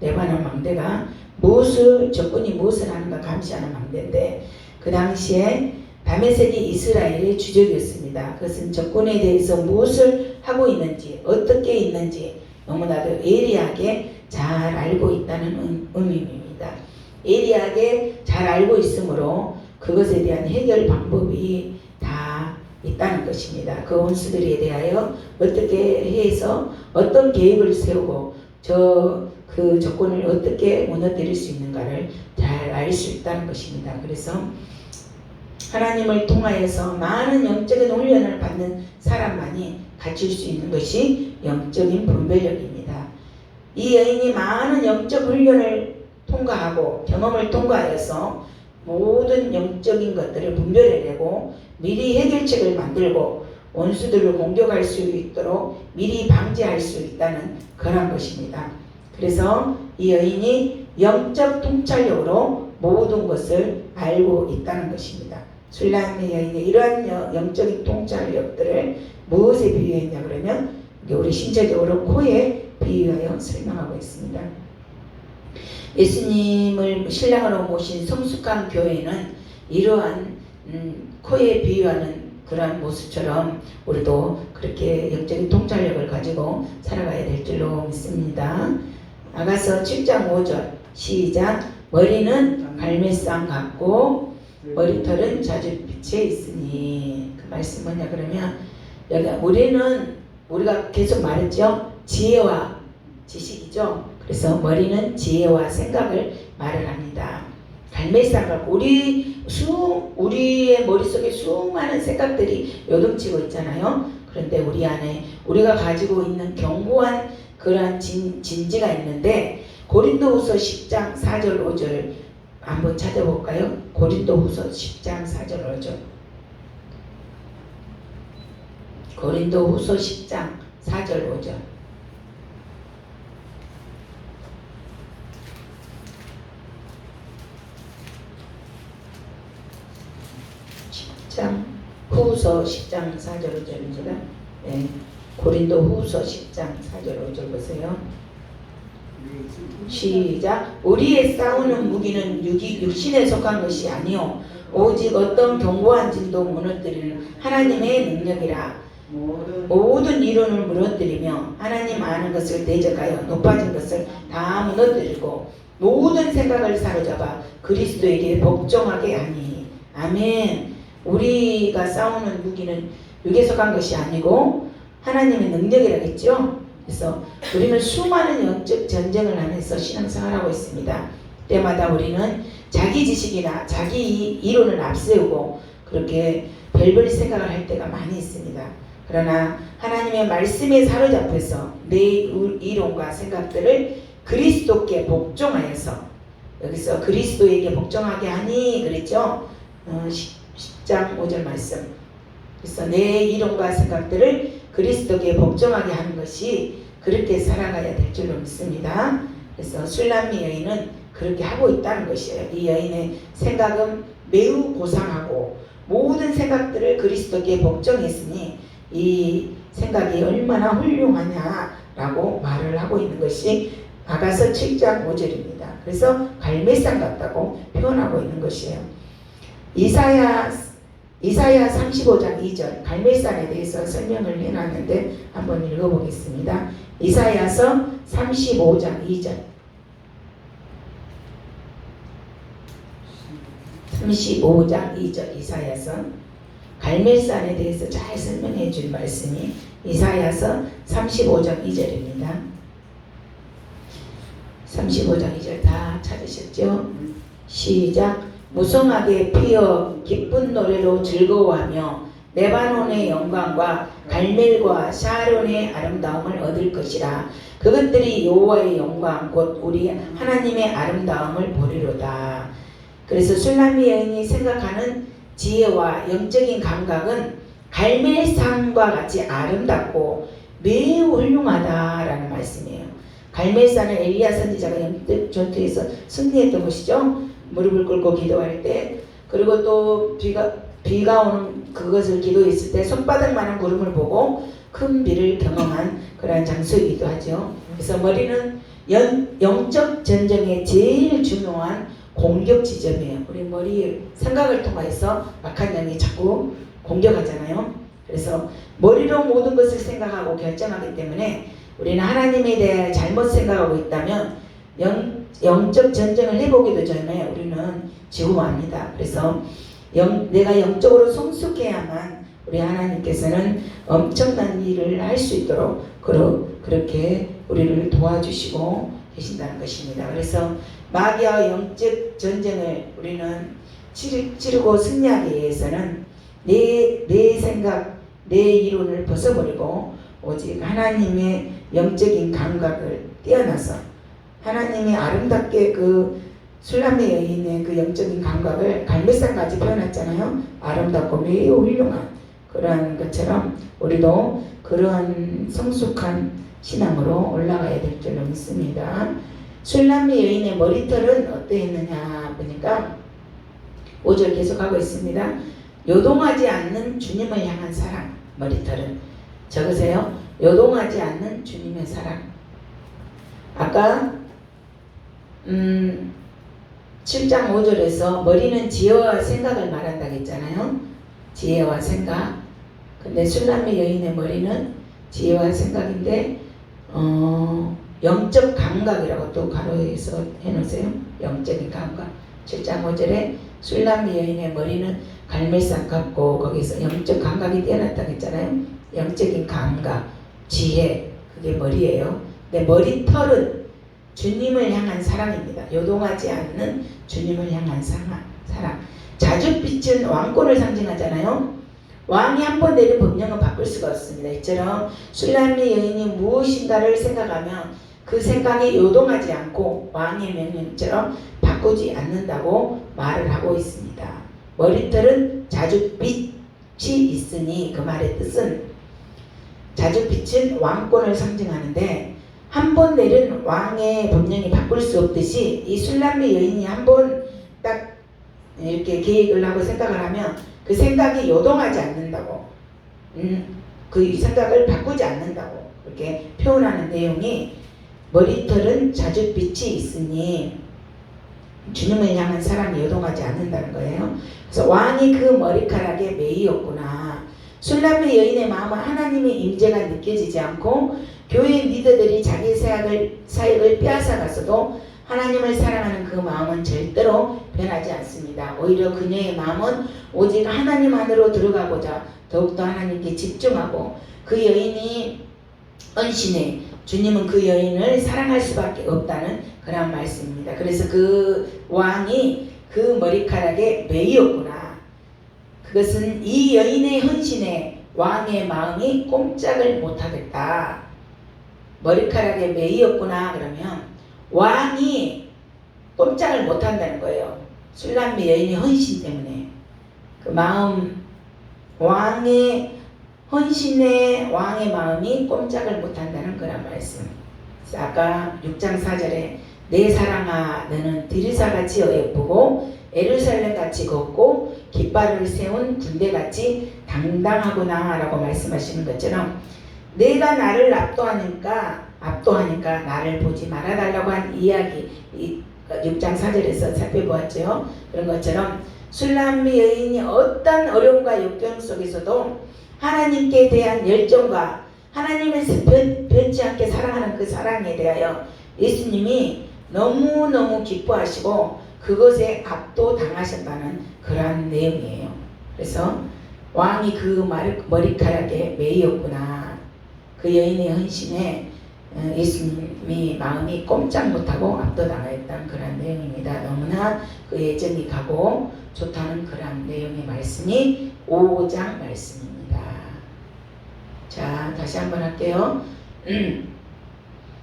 레바논 망대가 적군이 무엇을 하는가 감시하는 망대인데, 그 당시에 다메섹이 이스라엘의 주적이었습니다. 그것은 적군에 대해서 무엇을 하고 있는지, 어떻게 있는지 너무나도 예리하게 잘 알고 있다는 의미입니다. 예리하게 잘 알고 있으므로 그것에 대한 해결 방법이 다 있다는 것입니다. 그 원수들에 대하여 어떻게 해서 어떤 계획을 세우고 그 조건을 어떻게 무너뜨릴 수 있는가를 잘 알 수 있다는 것입니다. 그래서 하나님을 통하여서 많은 영적인 훈련을 받는 사람만이 갖출 수 있는 것이 영적인 분별력입니다. 이 여인이 많은 영적 훈련을 통과하고 경험을 통과하여서 모든 영적인 것들을 분별해내고 미리 해결책을 만들고 원수들을 공격할 수 있도록 미리 방지할 수 있다는 그런 것입니다. 그래서 이 여인이 영적 통찰력으로 모든 것을 알고 있다는 것입니다. 술람미 여인의 이러한 영적인 통찰력들을 무엇에 비유했냐 그러면 우리 신체적으로 코에 비유하여 설명하고 있습니다. 예수님을 신랑으로 모신 성숙한 교회는 이러한 코에 비유하는 그러한 모습처럼 우리도 그렇게 영적인 통찰력을 가지고 살아가야 될 줄로 믿습니다. 아가서 7장 5절 시작. 머리는 갈매쌍 같고 머리털은 자주빛에 있으니. 그 말씀 뭐냐 그러면 여기 우리가 계속 말했죠. 지혜와 지식이죠. 그래서 머리는 지혜와 생각을 말을 합니다. 갈매쌍 같고 우리의 머릿속에 수많은 생각들이 요동치고 있잖아요. 그런데 우리 안에 우리가 가지고 있는 견고한 그러한 진지가 있는데, 고린도후서 10장 4절 5절 한번 찾아볼까요? 고린도후서 10장 4절 5절. 고린도후서 10장 4절 5절. 후서 10장 4절 5절입니다. 네. 고린도 후서 10장 4절 5절 보세요. 시작. 우리의 싸우는 무기는 육신에 속한 것이 아니요 오직 어떤 견고한 진도 무너뜨리는 하나님의 능력이라. 모든 이론을 무너뜨리며 하나님 아는 것을 대적하여 높아진 것을 다 무너뜨리고 모든 생각을 사로잡아 그리스도에게 복종하게 하니. 아멘. 우리가 싸우는 무기는 육에 속한 것이 아니고 하나님의 능력이라겠죠. 그래서 우리는 수많은 영적 전쟁을 하면서 신앙생활하고 있습니다. 때마다 우리는 자기 지식이나 자기 이론을 앞세우고 그렇게 별별 생각을 할 때가 많이 있습니다. 그러나 하나님의 말씀에 사로잡혀서 내 이론과 생각들을 그리스도께 복종하여서, 여기서 그리스도에게 복종하게 하니 그랬죠. 10장 5절 말씀. 그래서 내 이론과 생각들을 그리스도께 복종하게 하는 것이 그렇게 살아가야 될 줄로 믿습니다. 그래서 술람미 여인은 그렇게 하고 있다는 것이에요. 이 여인의 생각은 매우 고상하고 모든 생각들을 그리스도께 복종했으니 이 생각이 얼마나 훌륭하냐라고 말을 하고 있는 것이 아가서 7장 5절입니다. 그래서 갈멜산 같다고 표현하고 있는 것이에요. 이사야 35장 2절 갈멜산에 대해서 설명을 해놨는데 한번 읽어보겠습니다. 이사야서 35장 2절 35장 2절 이사야서 갈멜산에 대해서 잘 설명해 줄 말씀이 이사야서 35장 2절입니다. 35장 2절 다 찾으셨죠? 시작. 무성하게 피어 기쁜 노래로 즐거워하며 레바논의 영광과 갈멜과 샤론의 아름다움을 얻을 것이라. 그것들이 여호와의 영광 곧 우리 하나님의 아름다움을 보리로다. 그래서 술람미 여인이 생각하는 지혜와 영적인 감각은 갈멜산과 같이 아름답고 매우 훌륭하다라는 말씀이에요. 갈멜산은 엘리야 선지자가 영적 전투에서 승리했던 것이죠. 무릎을 꿇고 기도할 때, 그리고 또 비가 오는 그것을 기도했을 때 손바닥만한 구름을 보고 큰 비를 경험한 그러한 장소이기도 하죠. 그래서 머리는 영적 전쟁의 제일 중요한 공격 지점이에요. 우리 머리 생각을 통해서 악한 영이 자꾸 공격하잖아요. 그래서 머리로 모든 것을 생각하고 결정하기 때문에 우리는 하나님에 대해 잘못 생각하고 있다면 영적 전쟁을 해보기도 전에 우리는 지고 맙니다. 그래서 내가 영적으로 성숙해야만 우리 하나님께서는 엄청난 일을 할 수 있도록 그렇게 우리를 도와주시고 계신다는 것입니다. 그래서 마귀와 영적 전쟁을 우리는 치르고 승리하기 위해서는 내 생각, 내 이론을 벗어버리고 오직 하나님의 영적인 감각을 떼어나서 하나님이 아름답게 그 술람미 여인의 그 영적인 감각을 갈멜산까지 표현했잖아요. 아름답고 매우 훌륭한 그러한 것처럼 우리도 그러한 성숙한 신앙으로 올라가야 될 줄로 믿습니다. 술람미 여인의 머리털은 어떠했느냐 보니까 5절 계속하고 있습니다. 요동하지 않는 주님을 향한 사랑. 머리털은 적으세요. 요동하지 않는 주님의 사랑. 아까 7장 5절에서 머리는 지혜와 생각을 말한다고 했잖아요. 지혜와 생각. 근데 술람미 여인의 머리는 지혜와 생각인데 영적 감각이라고 또 가로해서 해놓으세요. 영적인 감각. 7장 5절에 술람미 여인의 머리는 갈멜산 같고 거기서 영적 감각이 뛰어났다고 했잖아요. 영적인 감각, 지혜, 그게 머리예요. 근데 머리털은 주님을 향한 사랑입니다. 요동하지 않는 주님을 향한 사랑. 자줏빛은 왕권을 상징하잖아요. 왕이 한 번 내린 법령은 바꿀 수가 없습니다. 이처럼 술람미 여인이 무엇인가를 생각하면 그 생각이 요동하지 않고 왕의 명령처럼 바꾸지 않는다고 말을 하고 있습니다. 머리털은 자줏빛이 있으니 그 말의 뜻은 자줏빛은 왕권을 상징하는데 한 번 내린 왕의 법령이 바꿀 수 없듯이 이 술람미 여인이 한 번 딱 이렇게 계획을 하고 생각을 하면 그 생각이 요동하지 않는다고, 그 생각을 바꾸지 않는다고 그렇게 표현하는 내용이 머리털은 자줏빛이 있으니 주님을 향한 사랑이 요동하지 않는다는 거예요. 그래서 왕이 그 머리카락에 매이었구나. 술람미 여인의 마음은 하나님의 임재가 느껴지지 않고 교회 리더들이 자기 사역을 빼앗아갔어도 하나님을 사랑하는 그 마음은 절대로 변하지 않습니다. 오히려 그녀의 마음은 오직 하나님 안으로 들어가고자 더욱더 하나님께 집중하고 그 여인이 헌신해 주님은 그 여인을 사랑할 수밖에 없다는 그런 말씀입니다. 그래서 그 왕이 그 머리카락에 매이었구나. 그것은 이 여인의 헌신에 왕의 마음이 꼼짝을 못하겠다. 머리카락에 매이었구나 그러면 왕이 꼼짝을 못한다는 거예요. 술람미 여인의 헌신 때문에 그 마음, 왕의 헌신에 왕의 마음이 꼼짝을 못한다는 그런 말씀. 아까 6장 4절에 내 사랑아 너는 디르사같이 어여쁘고 에루살렘같이 걷고 깃발을 세운 군대같이 당당하구나 라고 말씀하시는 것처럼 내가 나를 압도하니까 나를 보지 말아달라고 한 이야기 6장 4절에서 살펴보았죠. 그런 것처럼 술람미 여인이 어떤 어려움과 역경 속에서도 하나님께 대한 열정과 하나님에서 변치 않게 사랑하는 그 사랑에 대하여 예수님이 너무너무 기뻐하시고 그것에 압도당하셨다는 그러한 내용이에요. 그래서 왕이 그 머리카락에 매이었구나. 그 여인의 헌신에 예수님이 마음이 꼼짝 못하고 압도당하였다는 그런 내용입니다. 너무나 그 예정이 가고 좋다는 그런 내용의 말씀이 5장 말씀입니다. 자, 다시 한번 할게요.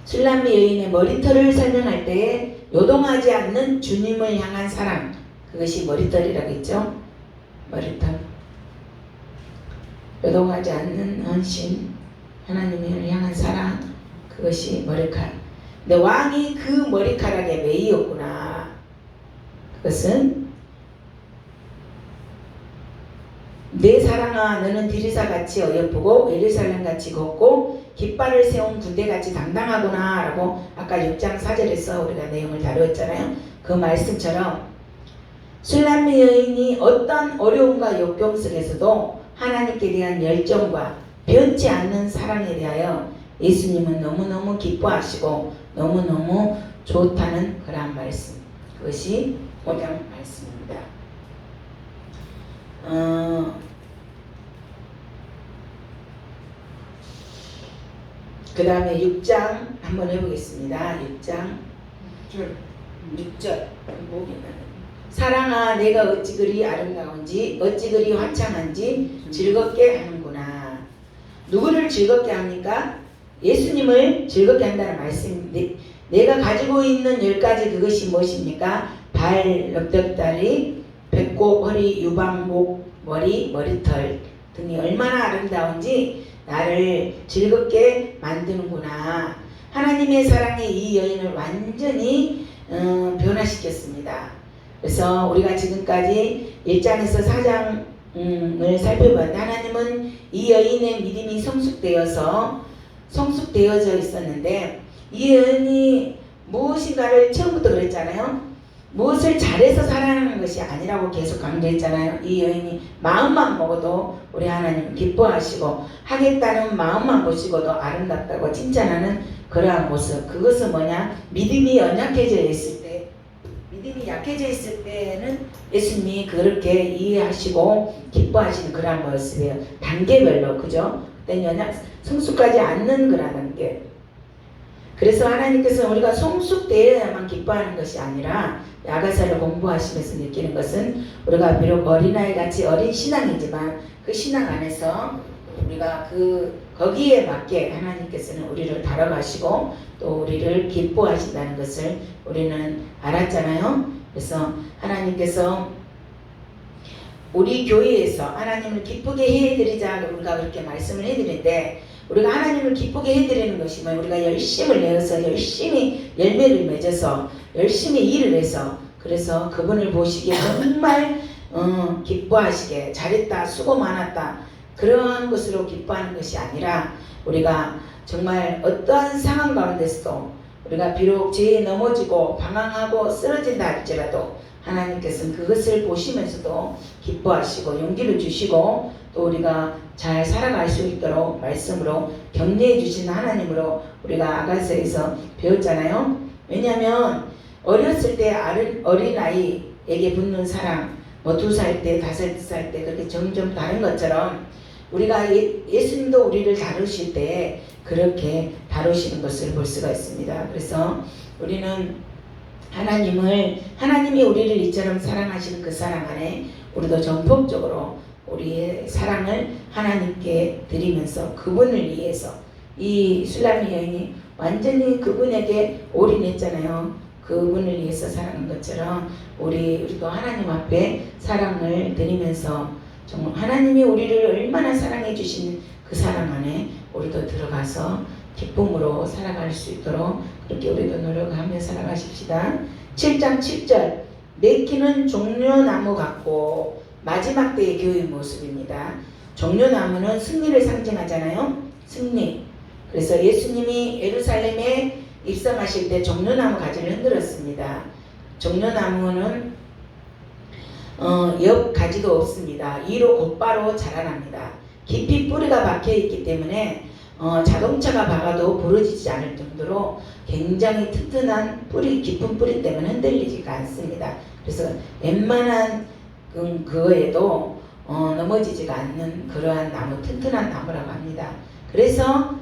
술람미 여인의 머리털을 설명할 때 요동하지 않는 주님을 향한 사랑, 그것이 머리털이라고 했죠. 머리털. 요동하지 않는 헌신, 하나님을 향한 사랑, 그것이 머리카락. 근데 왕이 그 머리카락에 매이었구나. 그것은 내 사랑아 너는 디르사같이 어여쁘고 예루살렘같이 걷고 깃발을 세운 군대같이 당당하구나 라고 아까 6장 4절에서 우리가 내용을 다루었잖아요. 그 말씀처럼 술람미 여인이 어떤 어려움과 역경 속에서도 하나님께 대한 열정과 변치 않는 사랑에 대하여 예수님은 너무너무 기뻐하시고 너무너무 좋다는 그런 말씀, 그것이 5장 말씀입니다. 그 다음에 6장 한번 해보겠습니다. 6절 사랑아 내가 어찌 그리 아름다운지 어찌 그리 화창한지 즐겁게 하는구나. 누구를 즐겁게 합니까? 예수님을 즐겁게 한다는 말씀인데 내가 가지고 있는 10가지 그것이 무엇입니까? 발, 넉넉다리, 배꼽, 허리, 유방, 목, 머리, 머리털 등이 얼마나 아름다운지 나를 즐겁게 만드는구나. 하나님의 사랑이 이 여인을 완전히 변화시켰습니다. 그래서 우리가 지금까지 1장에서 4장을 살펴봤는데 하나님은 이 여인의 믿음이 성숙되어져 있었는데 이 여인이 무엇인가를 처음부터 그랬잖아요. 무엇을 잘해서 사랑하는 것이 아니라고 계속 강조했잖아요. 이 여인이 마음만 먹어도 우리 하나님 기뻐하시고 하겠다는 마음만 보시고도 아름답다고 칭찬하는 그러한 모습. 그것은 뭐냐? 믿음이 연약해져 있을 때, 믿음이 약해져 있을 때는 예수님이 그렇게 이해하시고 기뻐하시는 그러한 모습이에요. 단계별로, 그죠? 그때는 성숙하지 않는 그러한 단계. 그래서 하나님께서 우리가 성숙되어야만 기뻐하는 것이 아니라 야가사를 공부하시면서 느끼는 것은 우리가 비록 어린아이같이 어린 신앙이지만 그 신앙 안에서 우리가 거기에 맞게 하나님께서는 우리를 다뤄가시고 또 우리를 기뻐하신다는 것을 우리는 알았잖아요. 그래서 하나님께서 우리 교회에서 하나님을 기쁘게 해드리자 우리가 그렇게 말씀을 해드리는데 우리가 하나님을 기쁘게 해드리는 것이 뭐 우리가 열심을 내어서 열심히 열매를 맺어서 열심히 일을 해서 그래서 그분을 보시기에 정말 기뻐하시게 잘했다 수고 많았다 그러한 것으로 기뻐하는 것이 아니라 우리가 정말 어떠한 상황 가운데서도 우리가 비록 죄에 넘어지고 방황하고 쓰러진다 할지라도 하나님께서는 그것을 보시면서도 기뻐하시고 용기를 주시고 또 우리가 잘 살아갈 수 있도록 말씀으로 격려해 주시는 하나님으로 우리가 아가서에서 배웠잖아요. 왜냐하면 어렸을 때 어린아이에게 붙는 사랑 뭐 2살 때 5살 때 그렇게 점점 다른 것처럼 우리가 예수님도 우리를 다루실 때 그렇게 다루시는 것을 볼 수가 있습니다. 그래서 우리는 하나님이 우리를 이처럼 사랑하시는 그 사랑 안에 우리도 전폭적으로 우리의 사랑을 하나님께 드리면서 그분을 위해서 이 술람미 여인이 완전히 그분에게 올인했잖아요. 그분을 위해서 사랑한 것처럼 우리도 하나님 앞에 사랑을 드리면서 정말 하나님이 우리를 얼마나 사랑해 주신 그 사랑 안에 우리도 들어가서 기쁨으로 살아갈 수 있도록 그렇게 우리도 노력하며 살아가십시다. 7장 7절 맺기는 종려나무 같고 마지막 때의 교회의 모습입니다. 종려나무는 승리를 상징하잖아요. 승리. 그래서 예수님이 예루살렘에 입성하실 때 종려나무 가지를 흔들었습니다. 종려나무는 옆 가지도 없습니다. 위로 곧바로 자라납니다. 깊이 뿌리가 박혀있기 때문에 자동차가 박아도 부러지지 않을 정도로 굉장히 튼튼한 뿌리, 깊은 뿌리 때문에 흔들리지가 않습니다. 그래서 웬만한 그거에도 넘어지지가 않는 그러한 나무, 튼튼한 나무라고 합니다. 그래서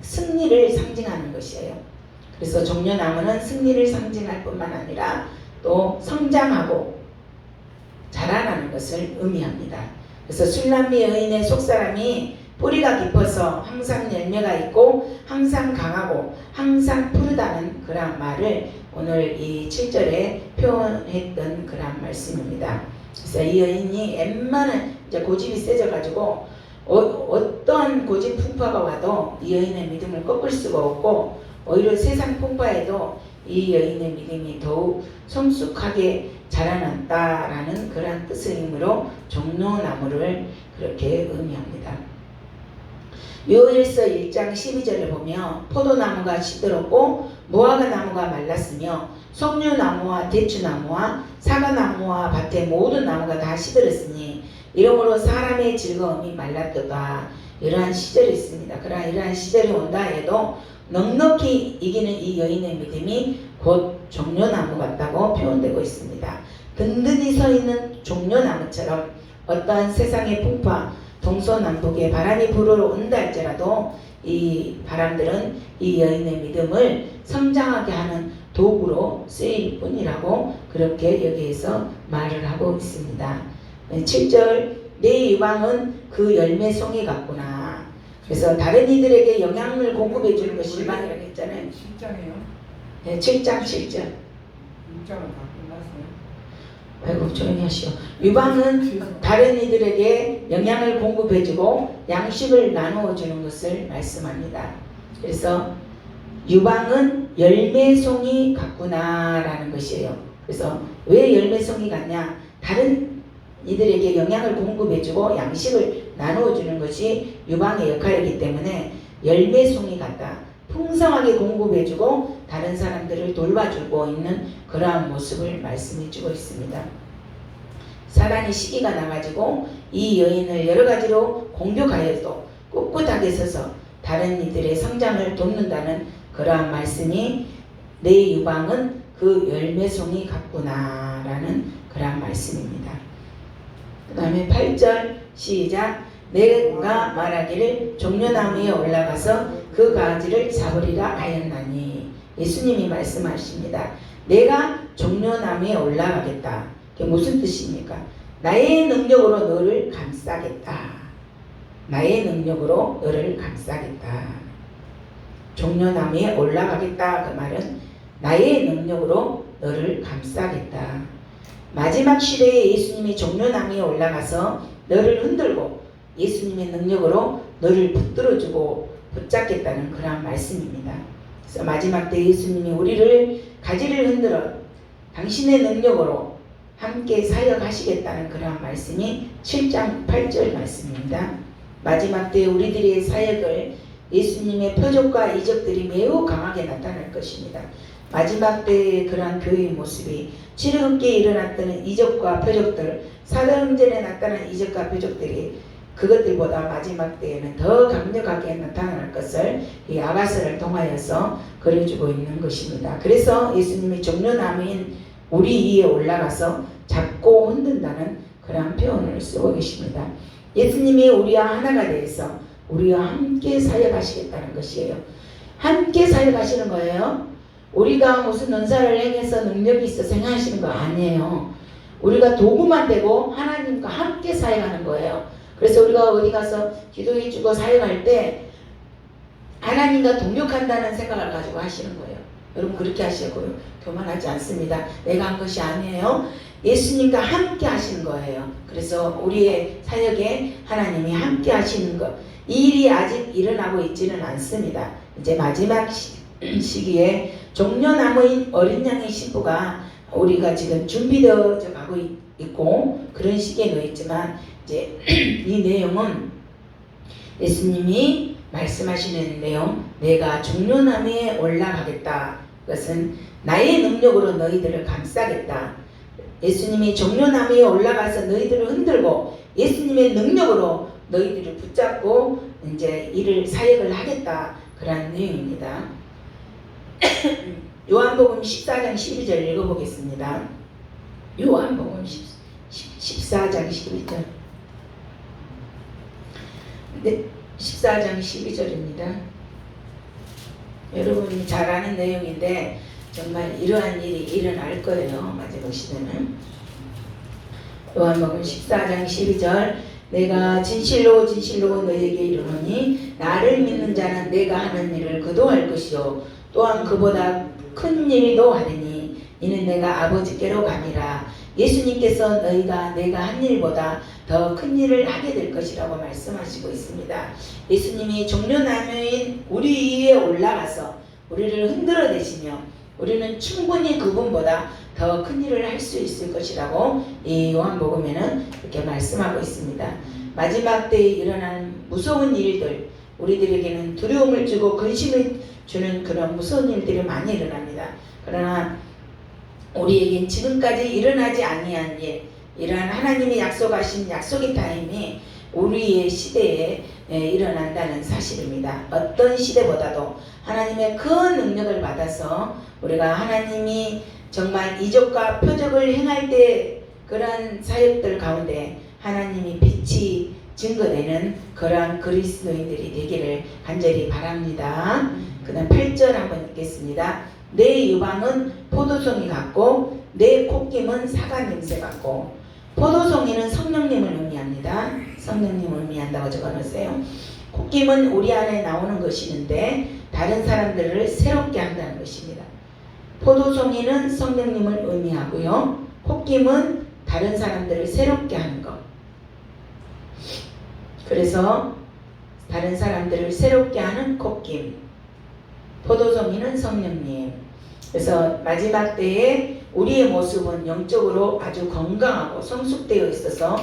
승리를 상징하는 것이에요. 그래서 종려나무는 승리를 상징할 뿐만 아니라 또 성장하고 자라나는 것을 의미합니다. 그래서 술람미 여인의 속사람이 뿌리가 깊어서 항상 열매가 있고 항상 강하고 항상 푸르다는 그런 말을 오늘 이 7절에 표현했던 그런 말씀입니다. 그래서 이 여인이 웬만한 이제 고집이 세져가지고 어떠한 고집 풍파가 와도 이 여인의 믿음을 꺾을 수가 없고 오히려 세상 풍파에도 이 여인의 믿음이 더욱 성숙하게 자라났다라는 그런 뜻의 의미로 종려나무를 그렇게 의미합니다. 요엘서 1장 12절을 보면 포도나무가 시들었고 무화과나무가 말랐으며 석류나무와 대추나무와 사과나무와 밭의 모든 나무가 다 시들었으니 이러므로 사람의 즐거움이 말랐도다. 이러한 시절이 있습니다. 그러나 이러한 시절이 온다 해도 넉넉히 이기는 이 여인의 믿음이 곧 종려나무 같다고 표현되고 있습니다. 든든히 서 있는 종려나무처럼 어떠한 세상의 풍파 동서남북에 바람이 불어 온다 할지라도 이 바람들은 이 여인의 믿음을 성장하게 하는 도구로 쓰일 뿐이라고 그렇게 여기에서 말을 하고 있습니다. 7절 내 유방은 그 열매송이 같구나. 그래서 다른 이들에게 영향을 공급해 주는 것이 유방이라고 했잖아요. 7장이에요? 네, 7장 7절. 6장은 다 끝났어요. 아이고 조용히 하시오. 유방은 다른 이들에게 영향을 공급해주고 양식을 나누어주는 것을 말씀합니다. 그래서 유방은 열매송이 같구나 라는 것이에요. 그래서 왜 열매송이 같냐? 다른 이들에게 영향을 공급해주고 양식을 나누어주는 것이 유방의 역할이기 때문에 열매송이 같다. 풍성하게 공급해주고 다른 사람들을 돌봐주고 있는 그러한 모습을 말씀해주고 있습니다. 사단이 시기가 나가지고 이 여인을 여러 가지로 공격하여도 꿋꿋하게 서서 다른 이들의 성장을 돕는다는 그러한 말씀이 내 유방은 그 열매송이 같구나 라는 그러한 말씀입니다. 그 다음에 8절 시작. 내가 말하기를 종려나무에 올라가서 그 가지를 잡으리라 하였나니. 예수님이 말씀하십니다. 내가 종려나무에 올라가겠다. 그게 무슨 뜻입니까? 나의 능력으로 너를 감싸겠다. 나의 능력으로 너를 감싸겠다. 종려나무에 올라가겠다. 그 말은 나의 능력으로 너를 감싸겠다. 마지막 시대에 예수님이 종려나무에 올라가서 너를 흔들고 예수님의 능력으로 너를 붙들어주고 붙잡겠다는 그런 말씀입니다. 그래서 마지막 때 예수님이 우리를 가지를 흔들어 당신의 능력으로 함께 사역하시겠다는 그런 말씀이 7장 8절 말씀입니다. 마지막 때 우리들의 사역을 예수님의 표적과 이적들이 매우 강하게 나타날 것입니다. 마지막 때의 그러한 교회의 모습이 지름게 일어났던 이적과 표적들, 사도행전에 나타난 이적과 표적들이 그것들보다 마지막 때에는 더 강력하게 나타날 것을 이 아가서를 통하여서 그려주고 있는 것입니다. 그래서 예수님이 종려나무인 우리 위에 올라가서 잡고 흔든다는 그런 표현을 쓰고 계십니다. 예수님이 우리와 하나가 되어서 우리와 함께 사역하시겠다는 것이에요. 함께 사역하시는 거예요. 우리가 무슨 은사를 행해서 능력이 있어서 행하시는 거 아니에요. 우리가 도구만 되고 하나님과 함께 사역하는 거예요. 그래서 우리가 어디 가서 기도해주고 사역할 때 하나님과 동역한다는 생각을 가지고 하시는 거예요. 여러분 그렇게 하시고요. 교만하지 않습니다. 내가 한 것이 아니에요. 예수님과 함께 하시는 거예요. 그래서 우리의 사역에 하나님이 함께 하시는 것, 이 일이 아직 일어나고 있지는 않습니다. 이제 마지막 시기에 종려나무인 어린 양의 신부가 우리가 지금 준비되어 가고 있고 그런 시기에 놓여 있지만 이제 이 내용은 예수님이 말씀하시는 내용, 내가 종려나무에 올라가겠다. 그것은 나의 능력으로 너희들을 감싸겠다. 예수님이 종려나무에 올라가서 너희들을 흔들고 예수님의 능력으로 너희들을 붙잡고 이제 이를 사역을 하겠다. 그런 내용입니다. 요한복음 14장 12절 읽어보겠습니다. 요한복음 14장 12절. 네, 14장 12절입니다. 여러분이 잘 아는 내용인데 정말 이러한 일이 일어날 거예요. 마지막 시대는. 요한복음 14장 12절. 내가 진실로 진실로 너희에게 이르노니 나를 믿는 자는 내가 하는 일을 그도 할 것이요 또한 그보다 큰 일도 하리니 이는 내가 아버지께로 가니라. 예수님께서 너희가 내가 한 일보다 더 큰 일을 하게 될 것이라고 말씀하시고 있습니다. 예수님이 종려나무인 우리 위에 올라가서 우리를 흔들어 대시며 우리는 충분히 그분보다 더 큰 일을 할 수 있을 것이라고 이 요한복음에는 이렇게 말씀하고 있습니다. 마지막 때에 일어나는 무서운 일들, 우리들에게는 두려움을 주고 근심을 주는 그런 무서운 일들이 많이 일어납니다. 그러나 우리에겐 지금까지 일어나지 아니한 일, 이러한 하나님이 약속하신 약속의 타임이 우리의 시대에 일어난다는 사실입니다. 어떤 시대보다도 하나님의 그 능력을 받아서 우리가 하나님이 정말 이적과 표적을 행할 때 그러한 사역들 가운데 하나님이 빛이 증거되는 그러한 그리스도인들이 되기를 간절히 바랍니다. 그 다음 8절 한번 읽겠습니다. 내 유방은 포도송이 같고 내 콧김은 사과 냄새 같고. 포도송이는 성령님을 의미합니다. 성령님을 의미한다고 적어놓으세요. 콧김은 우리 안에 나오는 것이는데 다른 사람들을 새롭게 한다는 것입니다. 포도송이는 성령님을 의미하고요. 콧김은 다른 사람들을 새롭게 하는 것. 그래서 다른 사람들을 새롭게 하는 콧김. 포도송이는 성령님. 그래서 마지막 때에 우리의 모습은 영적으로 아주 건강하고 성숙되어 있어서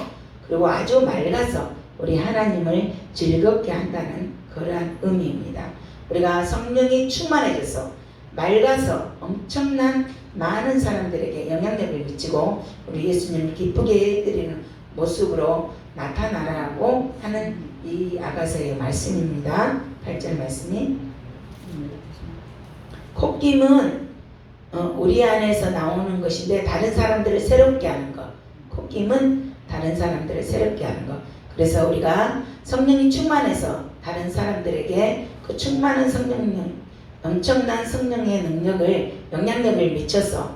그리고 아주 맑아서 우리 하나님을 즐겁게 한다는 그러한 의미입니다. 우리가 성령이 충만해져서 맑아서 엄청난 많은 사람들에게 영향력을 미치고 우리 예수님을 기쁘게 해드리는 모습으로 나타나라고 하는 이 아가서의 말씀입니다. 8절 말씀이 콧김은 우리 안에서 나오는 것인데 다른 사람들을 새롭게 하는 것. 콧김은 다른 사람들을 새롭게 하는 것. 그래서 우리가 성령이 충만해서 다른 사람들에게 그 충만한 성령, 엄청난 성령의 능력을, 영향력을 미쳐서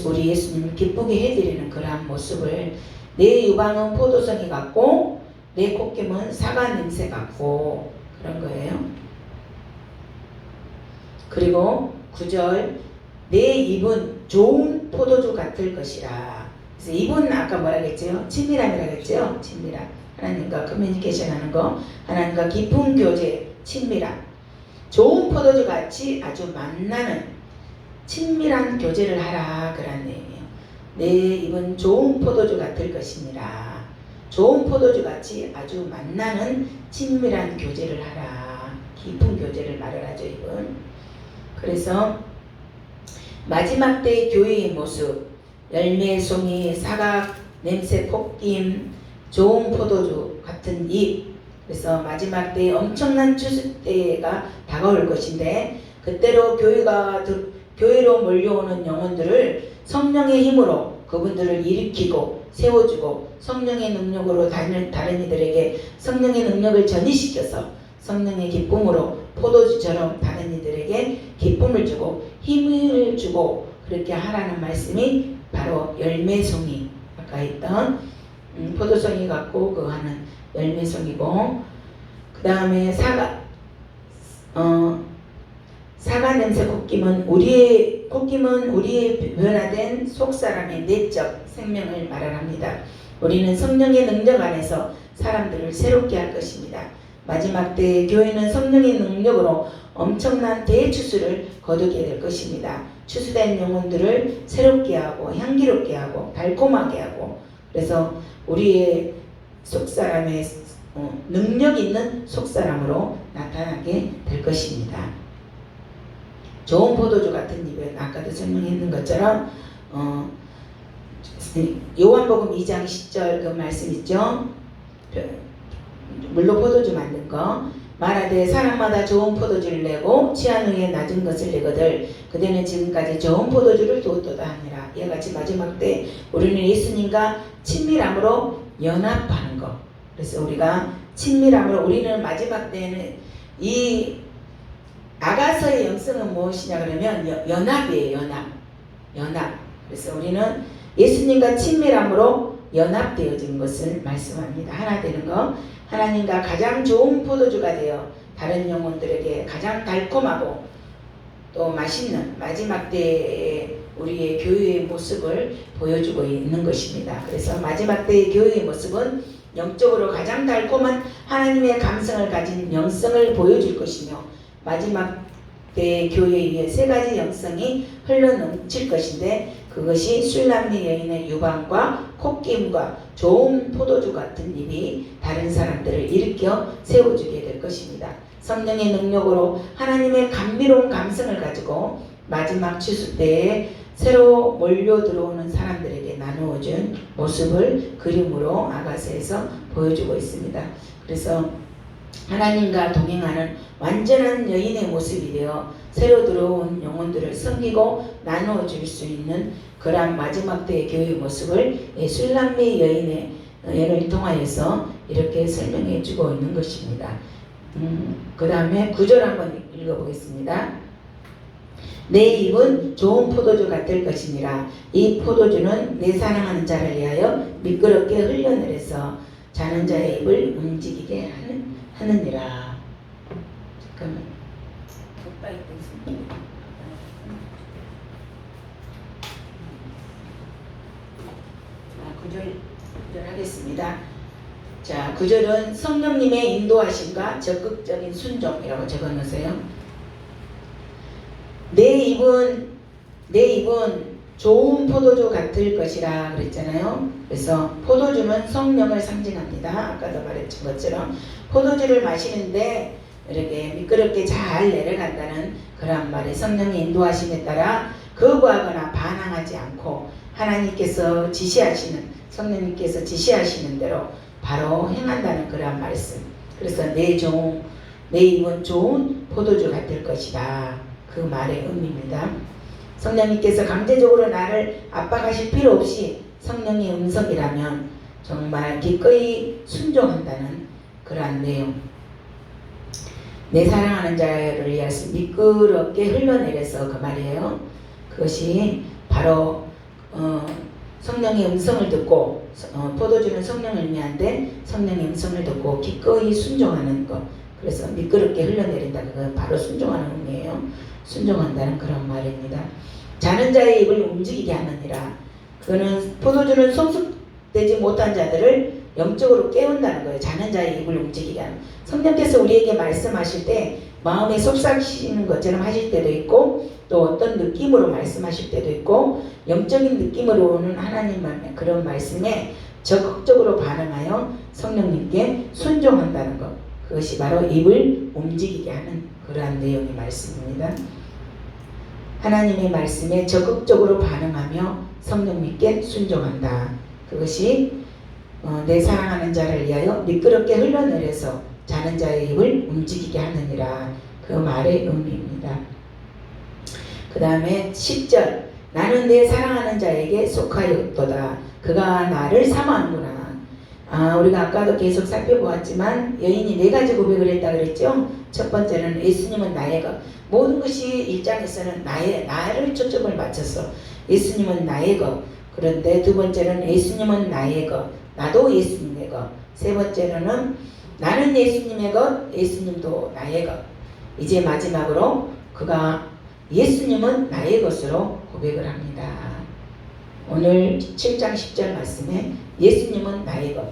우리 예수님을 기쁘게 해드리는 그러한 모습을 내 유방은 포도송이 같고 내 콧김은 사과 냄새 같고 그런 거예요. 그리고 9절 내 입은 좋은 포도주 같을 것이라. 그래서 입은 아까 뭐라 그랬죠? 친밀함이라 그랬죠? 친밀함. 하나님과 커뮤니케이션 하는 거, 하나님과 깊은 교제, 친밀함. 좋은 포도주 같이 아주 만나는 친밀한 교제를 하라. 그런 내용이에요. 내 입은 좋은 포도주 같을 것이니라. 좋은 포도주 같이 아주 만나는 친밀한 교제를 하라. 깊은 교제를 말을 하죠, 입은. 그래서 마지막 때 교회의 모습, 열매 송이, 사각, 냄새 폭김, 좋은 포도주 같은 입. 그래서 마지막 때에 엄청난 추수 때가 다가올 것인데, 그때로 교회로 몰려오는 영혼들을 성령의 힘으로 그분들을 일으키고 세워주고, 성령의 능력으로 다른 이들에게 성령의 능력을 전이시켜서 성령의 기쁨으로 포도주처럼 다른 이들에게 기쁨을 주고 힘을 주고 그렇게 하라는 말씀이 바로 열매송이, 아까 했던 포도송이 갖고 그 하는 열매송이고, 그 다음에 사과 냄새 콧김은 우리의 변화된 속사람의 내적 생명을 말합니다. 우리는 성령의 능력 안에서 사람들을 새롭게 할 것입니다. 마지막 때 교회는 성령의 능력으로 엄청난 대추수를 거두게 될 것입니다. 추수된 영혼들을 새롭게 하고 향기롭게 하고 달콤하게 하고, 그래서 우리의 속사람의 능력 있는 속사람으로 나타나게 될 것입니다. 좋은 포도주 같은 입은 아까도 설명했는 것처럼 요한복음 2장 10절 그 말씀 있죠. 물로 포도주 만든 거 말하되 사람마다 좋은 포도주를 내고 취한 후에 낮은 것을 내거들 그대는 지금까지 좋은 포도주를 두었도다 하니라. 이와 같이 마지막 때 우리는 예수님과 친밀함으로 연합하는 거. 그래서 우리가 친밀함으로, 우리는 마지막 때에는 이 아가서의 영성은 무엇이냐 그러면 연합이에요. 연합. 그래서 우리는 예수님과 친밀함으로 연합되어진 것을 말씀합니다. 하나 되는 거, 하나님과 가장 좋은 포도주가 되어 다른 영혼들에게 가장 달콤하고 또 맛있는 마지막 때의 우리의 교회의 모습을 보여주고 있는 것입니다. 그래서 마지막 때의 교회의 모습은 영적으로 가장 달콤한 하나님의 감성을 가진 영성을 보여줄 것이며, 마지막 때의 교회에 세 가지 영성이 흘러넘칠 것인데, 그것이 술남미 여인의 유방과 콧김과 좋은 포도주 같은 입이 다른 사람들을 일으켜 세워주게 될 것입니다. 성령의 능력으로 하나님의 감미로운 감성을 가지고 마지막 추수 때에 새로 몰려 들어오는 사람들에게 나누어준 모습을 그림으로 아가서에서 보여주고 있습니다. 그래서 하나님과 동행하는 완전한 여인의 모습이 되어 새로 들어온 영혼들을 섬기고 나누어 줄 수 있는 그러한 마지막 때의 교회의 모습을 술람미 여인을 통하여서 이렇게 설명해 주고 있는 것입니다. 그 다음에 9절 한번 읽어보겠습니다. 내 입은 좋은 포도주 같을 것이니라. 이 포도주는 내 사랑하는 자를 위하여 미끄럽게 흘려내려서 자는 자의 입을 움직이게 하느니라. 잠깐만. 구절 하겠습니다. 자, 9절은 성령님의 인도하심과 적극적인 순종이라고 적어놓으세요. 내 입은 좋은 포도주 같을 것이라 그랬잖아요. 그래서 포도주는 성령을 상징합니다. 아까도 말했던 것처럼 포도주를 마시는데 이렇게 미끄럽게 잘 내려간다는 그런 말에 성령의 인도하심에 따라 거부하거나 반항하지 않고 하나님께서 성령님께서 지시하시는 대로 바로 행한다는 그런 말씀. 그래서 내 입은 좋은 포도주 같을 것이다. 그 말의 의미입니다. 성령님께서 강제적으로 나를 압박하실 필요 없이 성령의 음성이라면 정말 기꺼이 순종한다는 그러한 내용. 내 사랑하는 자를 위해서 미끄럽게 흘러내려서 그 말이에요. 그것이 바로 성령의 음성을 듣고, 포도주는 성령을 의미하는데 성령의 음성을 듣고 기꺼이 순종하는 것. 그래서 미끄럽게 흘러내린다. 그건 바로 순종하는 의미예요. 순종한다는 그런 말입니다. 자는 자의 입을 움직이게 하느니라. 그거는 포도주는 성숙되지 못한 자들을 영적으로 깨운다는 거예요. 자는 자의 입을 움직이게 하는. 성령께서 우리에게 말씀하실 때 마음에 속삭이시는 것처럼 하실 때도 있고 또 어떤 느낌으로 말씀하실 때도 있고 영적인 느낌으로 오는 하나님의 그런 말씀에 적극적으로 반응하여 성령님께 순종한다는 것, 그것이 바로 입을 움직이게 하는 그러한 내용의 말씀입니다. 하나님의 말씀에 적극적으로 반응하며 성령님께 순종한다. 그것이 내 사랑하는 자를 위하여 미끄럽게 흘러내려서 자는 자의 입을 움직이게 하느니라. 그 말의 의미입니다. 그 다음에 10절, 나는 내 사랑하는 자에게 속하였도다. 그가 나를 사모하는구나. 우리가 아까도 계속 살펴보았지만 여인이 네 가지 고백을 했다 그랬죠. 첫 번째는 예수님은 나의 것. 모든 것이 1장에서는 나를 초점을 맞춰서 예수님은 나의 것. 그런데 두 번째는 예수님은 나의 것. 나도 예수님의 것. 세 번째로는 나는 예수님의 것. 예수님도 나의 것. 이제 마지막으로 그가 예수님은 나의 것으로 고백을 합니다. 오늘 7장 10절 말씀에 예수님은 나의 것.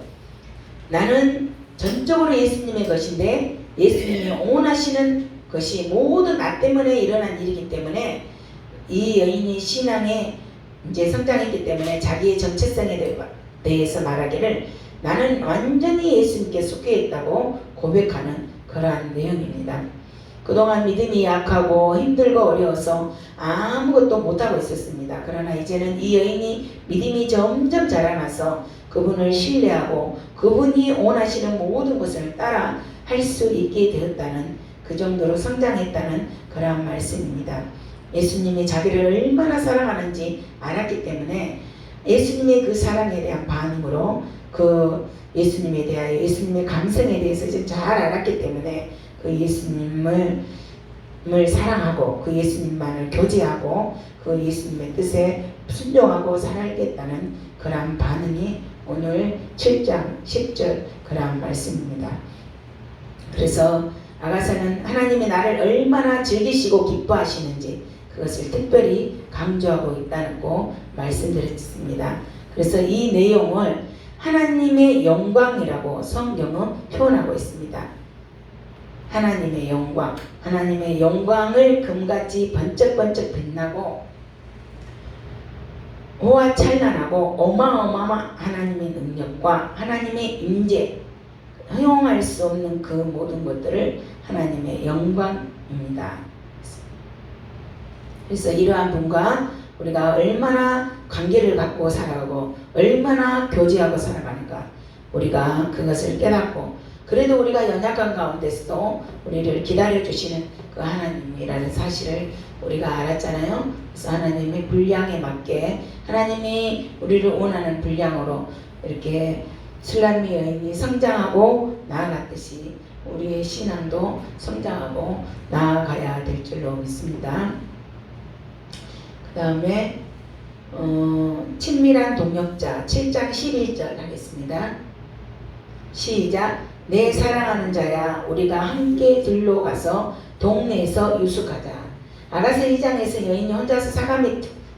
나는 전적으로 예수님의 것인데 예수님이 원하시는 것이 모두 나 때문에 일어난 일이기 때문에 이 여인이 신앙에 이제 성장했기 때문에 자기의 정체성에 대해서 말하기를 나는 완전히 예수님께 속해 있다고 고백하는 그러한 내용입니다. 그동안 믿음이 약하고 힘들고 어려워서 아무것도 못하고 있었습니다. 그러나 이제는 이 여인이 믿음이 점점 자라나서 그분을 신뢰하고 그분이 원하시는 모든 것을 따라 할 수 있게 되었다는, 그 정도로 성장했다는 그러한 말씀입니다. 예수님이 자기를 얼마나 사랑하는지 알았기 때문에 예수님의 그 사랑에 대한 반응으로 그 예수님에 대하여 예수님의 감성에 대해서 이제 잘 알았기 때문에 그 예수님을 사랑하고 그 예수님만을 교제하고 그 예수님의 뜻에 순종하고 살아야겠다는 그러한 반응이 오늘 7장 10절 그러한 말씀입니다. 그래서 아가사는 하나님이 나를 얼마나 즐기시고 기뻐하시는지 그것을 특별히 강조하고 있다는 거 말씀드렸습니다. 그래서 이 내용을 하나님의 영광이라고 성경은 표현하고 있습니다. 하나님의 영광, 하나님의 영광을 금같이 번쩍번쩍 빛나고 호화찬란하고 어마어마한 하나님의 능력과 하나님의 임재, 허용할 수 없는 그 모든 것들을 하나님의 영광입니다. 그래서 이러한 분과 우리가 얼마나 관계를 갖고 살아가고 얼마나 교제하고 살아가는가, 우리가 그것을 깨닫고 그래도 우리가 연약한 가운데서도 우리를 기다려주시는 그 하나님이라는 사실을 우리가 알았잖아요. 그래서 하나님의 분량에 맞게 하나님이 우리를 원하는 분량으로 이렇게 술람미 여인이 성장하고 나아갔듯이 우리의 신앙도 성장하고 나아가야 될 줄로 믿습니다. 그 다음에 친밀한 동역자 7장 11절 하겠습니다. 시작. 내 사랑하는 자야, 우리가 함께 들로 가서 동네에서 유숙하자. 아가서 2장에서 여인이 혼자서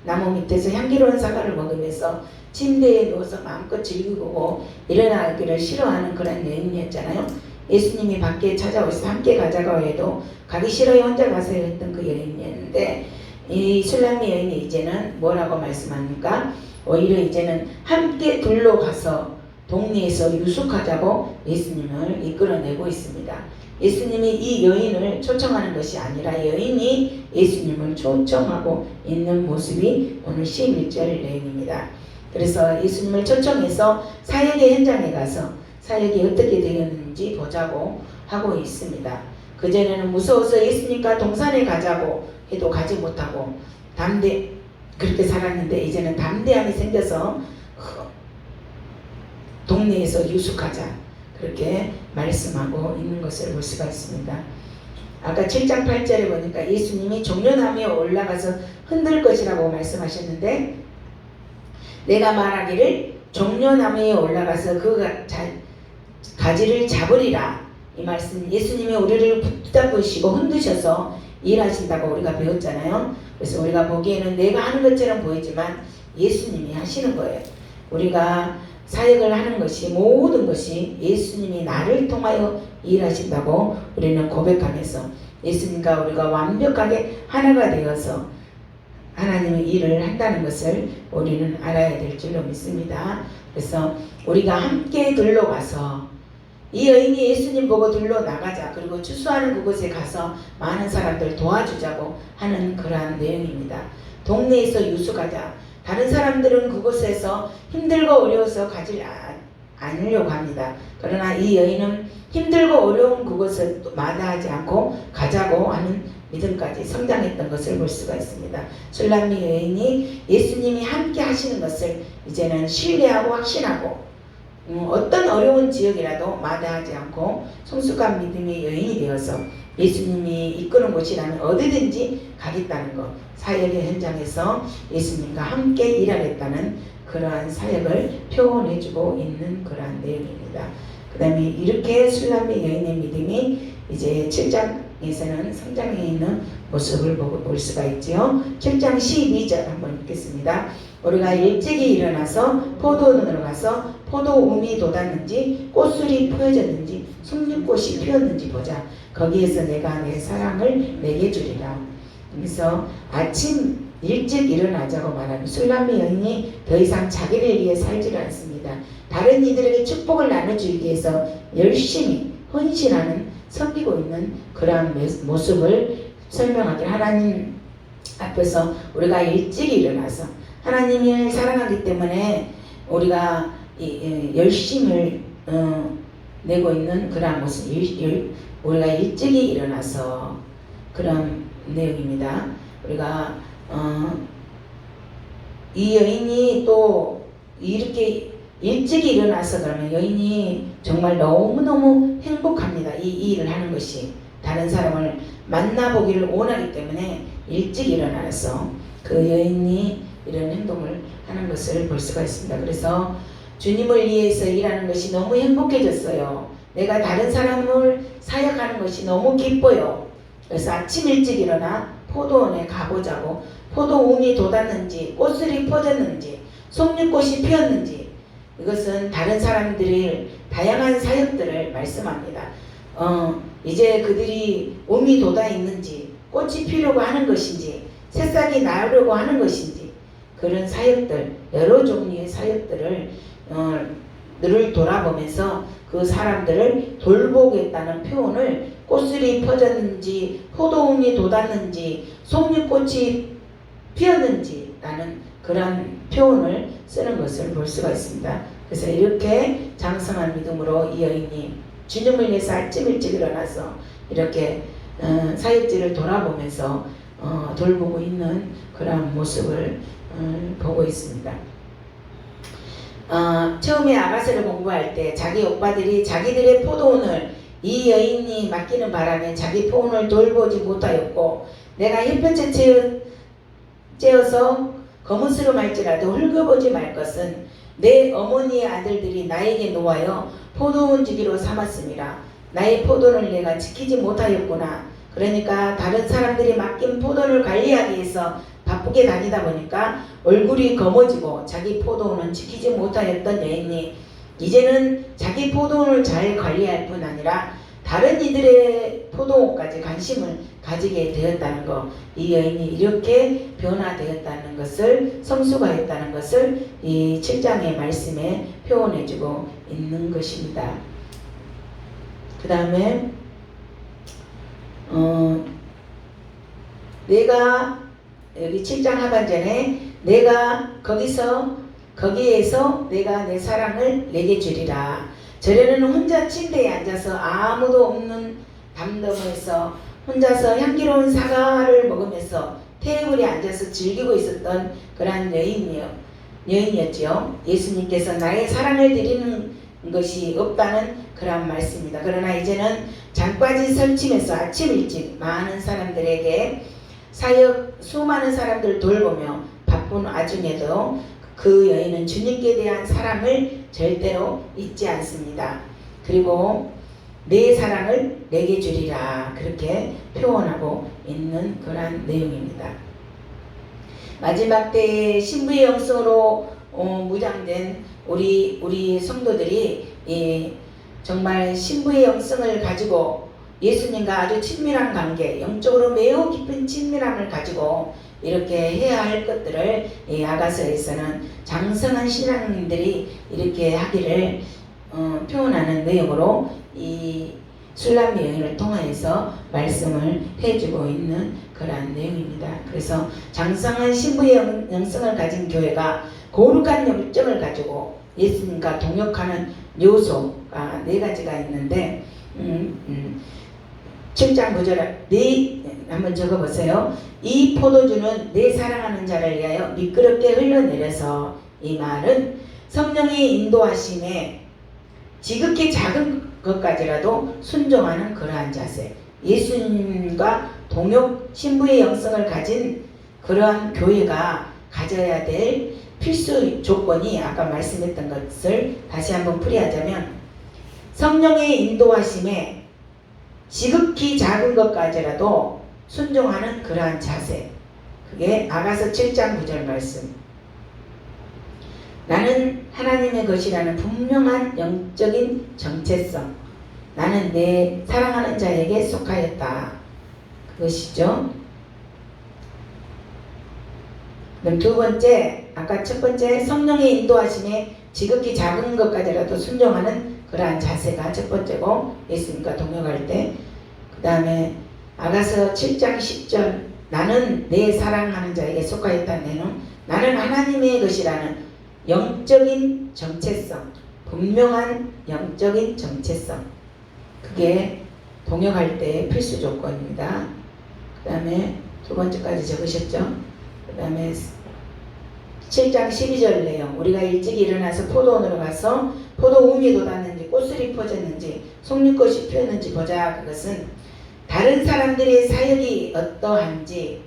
나무 밑에서 향기로운 사과를 먹으면서 침대에 누워서 마음껏 즐기고 일어나기를 싫어하는 그런 여인이었잖아요. 예수님이 밖에 찾아오셔서 함께 가자고 해도 가기 싫어요, 혼자 가세요 했던 그 여인이었는데, 이 술람미 여인이 이제는 뭐라고 말씀합니까? 오히려 이제는 함께 둘러 가서 동네에서 유숙하자고 예수님을 이끌어내고 있습니다. 예수님이 이 여인을 초청하는 것이 아니라 여인이 예수님을 초청하고 있는 모습이 오늘 11절 내용입니다. 그래서 예수님을 초청해서 사역의 현장에 가서 사역이 어떻게 되었는지 보자고 하고 있습니다. 그전에는 무서워서 예수님과 동산에 가자고 해도 가지 못하고 그렇게 살았는데 이제는 담대함이 생겨서 동네에서 유숙하자 그렇게 말씀하고 있는 것을 볼 수가 있습니다. 아까 7장 8절에 보니까 예수님이 종려나무에 올라가서 흔들 것이라고 말씀하셨는데, 내가 말하기를 종려나무에 올라가서 그 가지를 잡으리라, 이 말씀 예수님이 우리를 붙잡으시고 흔드셔서 일하신다고 우리가 배웠잖아요. 그래서 우리가 보기에는 내가 하는 것처럼 보이지만 예수님이 하시는 거예요. 우리가 사역을 하는 것이 모든 것이 예수님이 나를 통하여 일하신다고 우리는 고백하면서 예수님과 우리가 완벽하게 하나가 되어서 하나님의 일을 한다는 것을 우리는 알아야 될 줄로 믿습니다. 그래서 우리가 함께 들러가서 이 여인이 예수님 보고 들러 나가자, 그리고 추수하는 그곳에 가서 많은 사람들 도와주자고 하는 그러한 내용입니다. 동네에서 유숙하자. 다른 사람들은 그곳에서 힘들고 어려워서 가지 않으려고 합니다. 그러나 이 여인은 힘들고 어려운 그곳을 마다하지 않고 가자고 하는 믿음까지 성장했던 것을 볼 수가 있습니다. 술람미 여인이 예수님이 함께 하시는 것을 이제는 신뢰하고 확신하고 어떤 어려운 지역이라도 마다하지 않고 성숙한 믿음의 여인이 되어서 예수님이 이끄는 곳이라면 어디든지 가겠다는 것, 사역의 현장에서 예수님과 함께 일하겠다는 그러한 사역을 표현해주고 있는 그러한 내용입니다. 그 다음에 이렇게 술람미 여인의 믿음이 이제 7장에서는 성장해 있는 모습을 볼 수가 있지요. 7장 12절 한번 읽겠습니다. 우리가 일찍이 일어나서 포도원으로 가서 포도움이 돋았는지 꽃술이 펴졌는지 숭늉꽃이 피었는지 보자. 거기에서 내가 내 사랑을 내게 주리라. 그래서 아침 일찍 일어나자고 말하는 술람미 여인이 더 이상 자기를 위해 살지를 않습니다. 다른 이들에게 축복을 나눠주기 위해서 열심히 헌신하는, 섬기고 있는 그러한 모습을 설명하기, 하나님 앞에서 우리가 일찍 일어나서 하나님을 사랑하기 때문에 우리가 열심을 내고 있는 그러한 모습, 우리가 일찍이 일어나서 그런 내용입니다. 우리가 이 여인이 또 이렇게 일찍이 일어나서 그러면 여인이 정말 너무너무 행복합니다. 이 일을 하는 것이 다른 사람을 만나보기를 원하기 때문에 일찍 일어나서 그 여인이 이런 행동을 하는 것을 볼 수가 있습니다. 그래서 주님을 위해서 일하는 것이 너무 행복해졌어요. 내가 다른 사람을 사역하는 것이 너무 기뻐요. 그래서 아침 일찍 일어나 포도원에 가보자고, 포도움이 돋았는지 꽃술이 퍼졌는지 숭늉꽃이 피었는지, 이것은 다른 사람들이 다양한 사역들을 말씀합니다. 이제 그들이 움이 돋아 있는지 꽃이 피려고 하는 것인지 새싹이 나오려고 하는 것인지, 그런 사역들, 여러 종류의 사역들을 늘 돌아보면서 그 사람들을 돌보겠다는 표현을, 꽃술이 퍼졌는지 포도움이 돋았는지 숭늉꽃이 피었는지 라는 그런 표현을 쓰는 것을 볼 수가 있습니다. 그래서 이렇게 장성한 믿음으로 이 여인이 주님을 위해서 아침 일찍 일어나서 이렇게 사역지를 돌아보면서 돌보고 있는 그런 모습을 보고 있습니다. 처음에 아가새를 공부할 때 자기 오빠들이 자기들의 포도원을 이 여인이 맡기는 바람에 자기 포도원을 돌보지 못하였고, 내가 햇볕에 쬐어서 거무스름할지라도 흙어보지 말 것은 내 어머니의 아들들이 나에게 놓아여 포도원 주기로 삼았습니다. 나의 포도원을 내가 지키지 못하였구나. 그러니까 다른 사람들이 맡긴 포도원을 관리하기 위해서 바쁘게 다니다 보니까 얼굴이 검어지고 자기 포도원은 지키지 못하였던 여인이 이제는 자기 포도원을 잘 관리할 뿐 아니라 다른 이들의 포도원까지 관심을 가지게 되었다는 것, 이 여인이 이렇게 변화되었다는 것을, 성숙하였다는 것을 이 7장의 말씀에 표현해주고 있는 것입니다. 그 다음에 내가 여기 7장 하반전에 내가 거기에서 내가 내 사랑을 내게 주리라. 전에는 혼자 침대에 앉아서 아무도 없는 담담에서 혼자서 향기로운 사과를 먹으면서 테이블에 앉아서 즐기고 있었던 그런 여인이었지요. 예수님께서 나의 사랑을 드리는 것이 없다는 그런 말씀입니다. 그러나 이제는 장바지 설치면서 아침 일찍 많은 사람들에게 사역, 수많은 사람들을 돌보며 바쁜 와중에도 그 여인은 주님께 대한 사랑을 절대로 잊지 않습니다. 그리고 내 사랑을 내게 주리라, 그렇게 표현하고 있는 그러한 내용입니다. 마지막 때에 신부의 영성으로 무장된 우리 성도들이 정말 신부의 영성을 가지고 예수님과 아주 친밀한 관계, 영적으로 매우 깊은 친밀함을 가지고 이렇게 해야 할 것들을 이 아가서에서는 장성한 신앙인들이 이렇게 하기를 표현하는 내용으로 이 술람 여인을 통하여서 말씀을 해주고 있는 그러한 내용입니다. 그래서 장성한 신부의 영성을 가진 교회가 거룩한 열정을 가지고 예수님과 동역하는 요소가 4가지가 있는데 7장 9절 한번 적어보세요. 이 포도주는 내 사랑하는 자를 위하여 미끄럽게 흘러내려서, 이 말은 성령의 인도하심에 지극히 작은 것까지라도 순종하는 그러한 자세, 예수님과 동역 신부의 영성을 가진 그러한 교회가 가져야 될 필수 조건이 아까 말씀했던 것을 다시 한번 풀이하자면, 성령의 인도하심에 지극히 작은 것까지라도 순종하는 그러한 자세, 그게 아가서 7장 9절 말씀. 나는 하나님의 것이라는 분명한 영적인 정체성, 나는 내 사랑하는 자에게 속하였다, 그것이죠. 그럼 2번째, 아까 첫 번째 성령의 인도하심에 지극히 작은 것까지라도 순종하는 그러한 자세가 첫 번째고, 예수님과 동역할 때. 그 다음에 아가서 7장 10절, 나는 내 사랑하는 자에게 속하였다는 내용, 나는 하나님의 것이라는 영적인 정체성, 분명한 영적인 정체성, 그게 동역할 때 필수 조건입니다. 그 다음에 2번째까지 적으셨죠? 그 다음에 7장 12절 내용, 우리가 일찍 일어나서 포도원으로 가서 포도 움이 돋았는지 꽃술이 퍼졌는지 송잎꽃이 피었는지 보자. 그것은 다른 사람들의 사역이 어떠한지,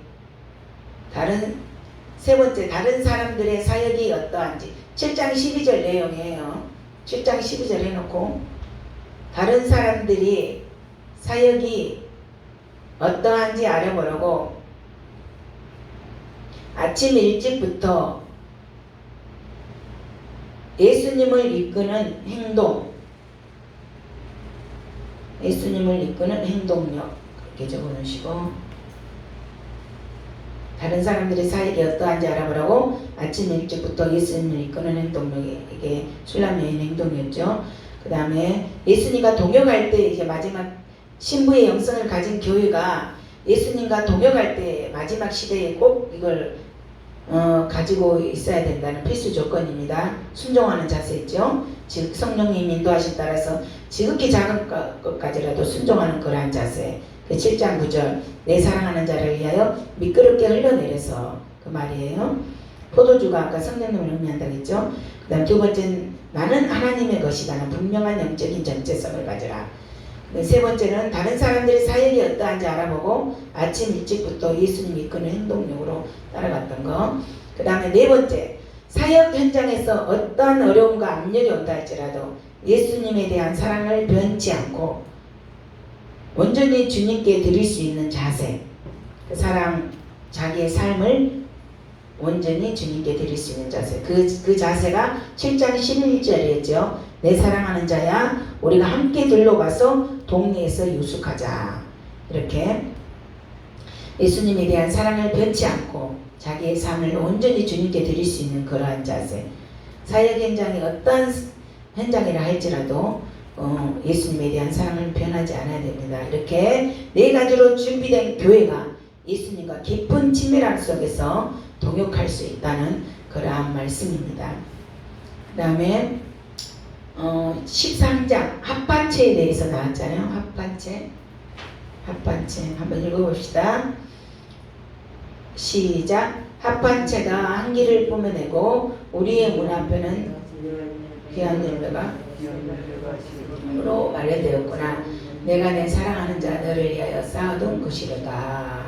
세 번째, 다른 사람들의 사역이 어떠한지, 7장 12절 내용이에요. 7장 12절 해놓고 다른 사람들이 사역이 어떠한지 알아보려고 아침 일찍부터 예수님을 이끄는 행동, 예수님을 이끄는 행동력, 그렇게 적어놓으시고, 다른 사람들의 사역이 어떠한지 알아보라고 아침 일찍부터 예수님을 이끄는 행동력이, 이게 술람 여인 행동이었죠. 그 다음에 예수님과 동역할 때, 이제 마지막 신부의 영성을 가진 교회가 예수님과 동역할 때 마지막 시대에 꼭 이걸 가지고 있어야 된다는 필수 조건입니다. 순종하는 자세 있죠. 즉 성령님 인도하심 따라서 지극히 작은 것까지라도 순종하는 그러한 자세. 그 7장 9절, 내 사랑하는 자를 위하여 미끄럽게 흘러내려서, 그 말이에요. 포도주가 아까 성령님을 의미한다고 했죠. 그 다음 2번째는 나는 하나님의 것이다는 분명한 영적인 정체성을 가져라. 3번째는 다른 사람들의 사역이 어떠한지 알아보고 아침 일찍부터 예수님 이끄는 행동력으로 따라갔던 거. 그 다음에 4번째, 사역 현장에서 어떠한 어려움과 압력이 온다 할지라도 예수님에 대한 사랑을 변치 않고 온전히 주님께 드릴 수 있는 자세, 그 사랑, 자기의 삶을 온전히 주님께 드릴 수 있는 자세, 그 자세가 7장 11절이었죠. 내 사랑하는 자야, 우리가 함께 들러가서 동네에서 유숙하자. 이렇게 예수님에 대한 사랑을 변치 않고 자기의 삶을 온전히 주님께 드릴 수 있는 그러한 자세. 사역 현장이 어떤 현장이라 할지라도 예수님에 대한 사랑을 변하지 않아야 됩니다. 이렇게 4가지로 준비된 교회가 예수님과 깊은 친밀함 속에서 동역할 수 있다는 그러한 말씀입니다. 그 다음에 13장 합반체에 대해서 나왔잖아요. 합반체 한번 읽어봅시다. 시작. 합반체가 한기를 뿜어내고 우리의 문 앞에는 귀한 열매가 으로 말려되었구나. 내가 내 사랑하는 자 너를 위하여 쌓아둔 것이로다.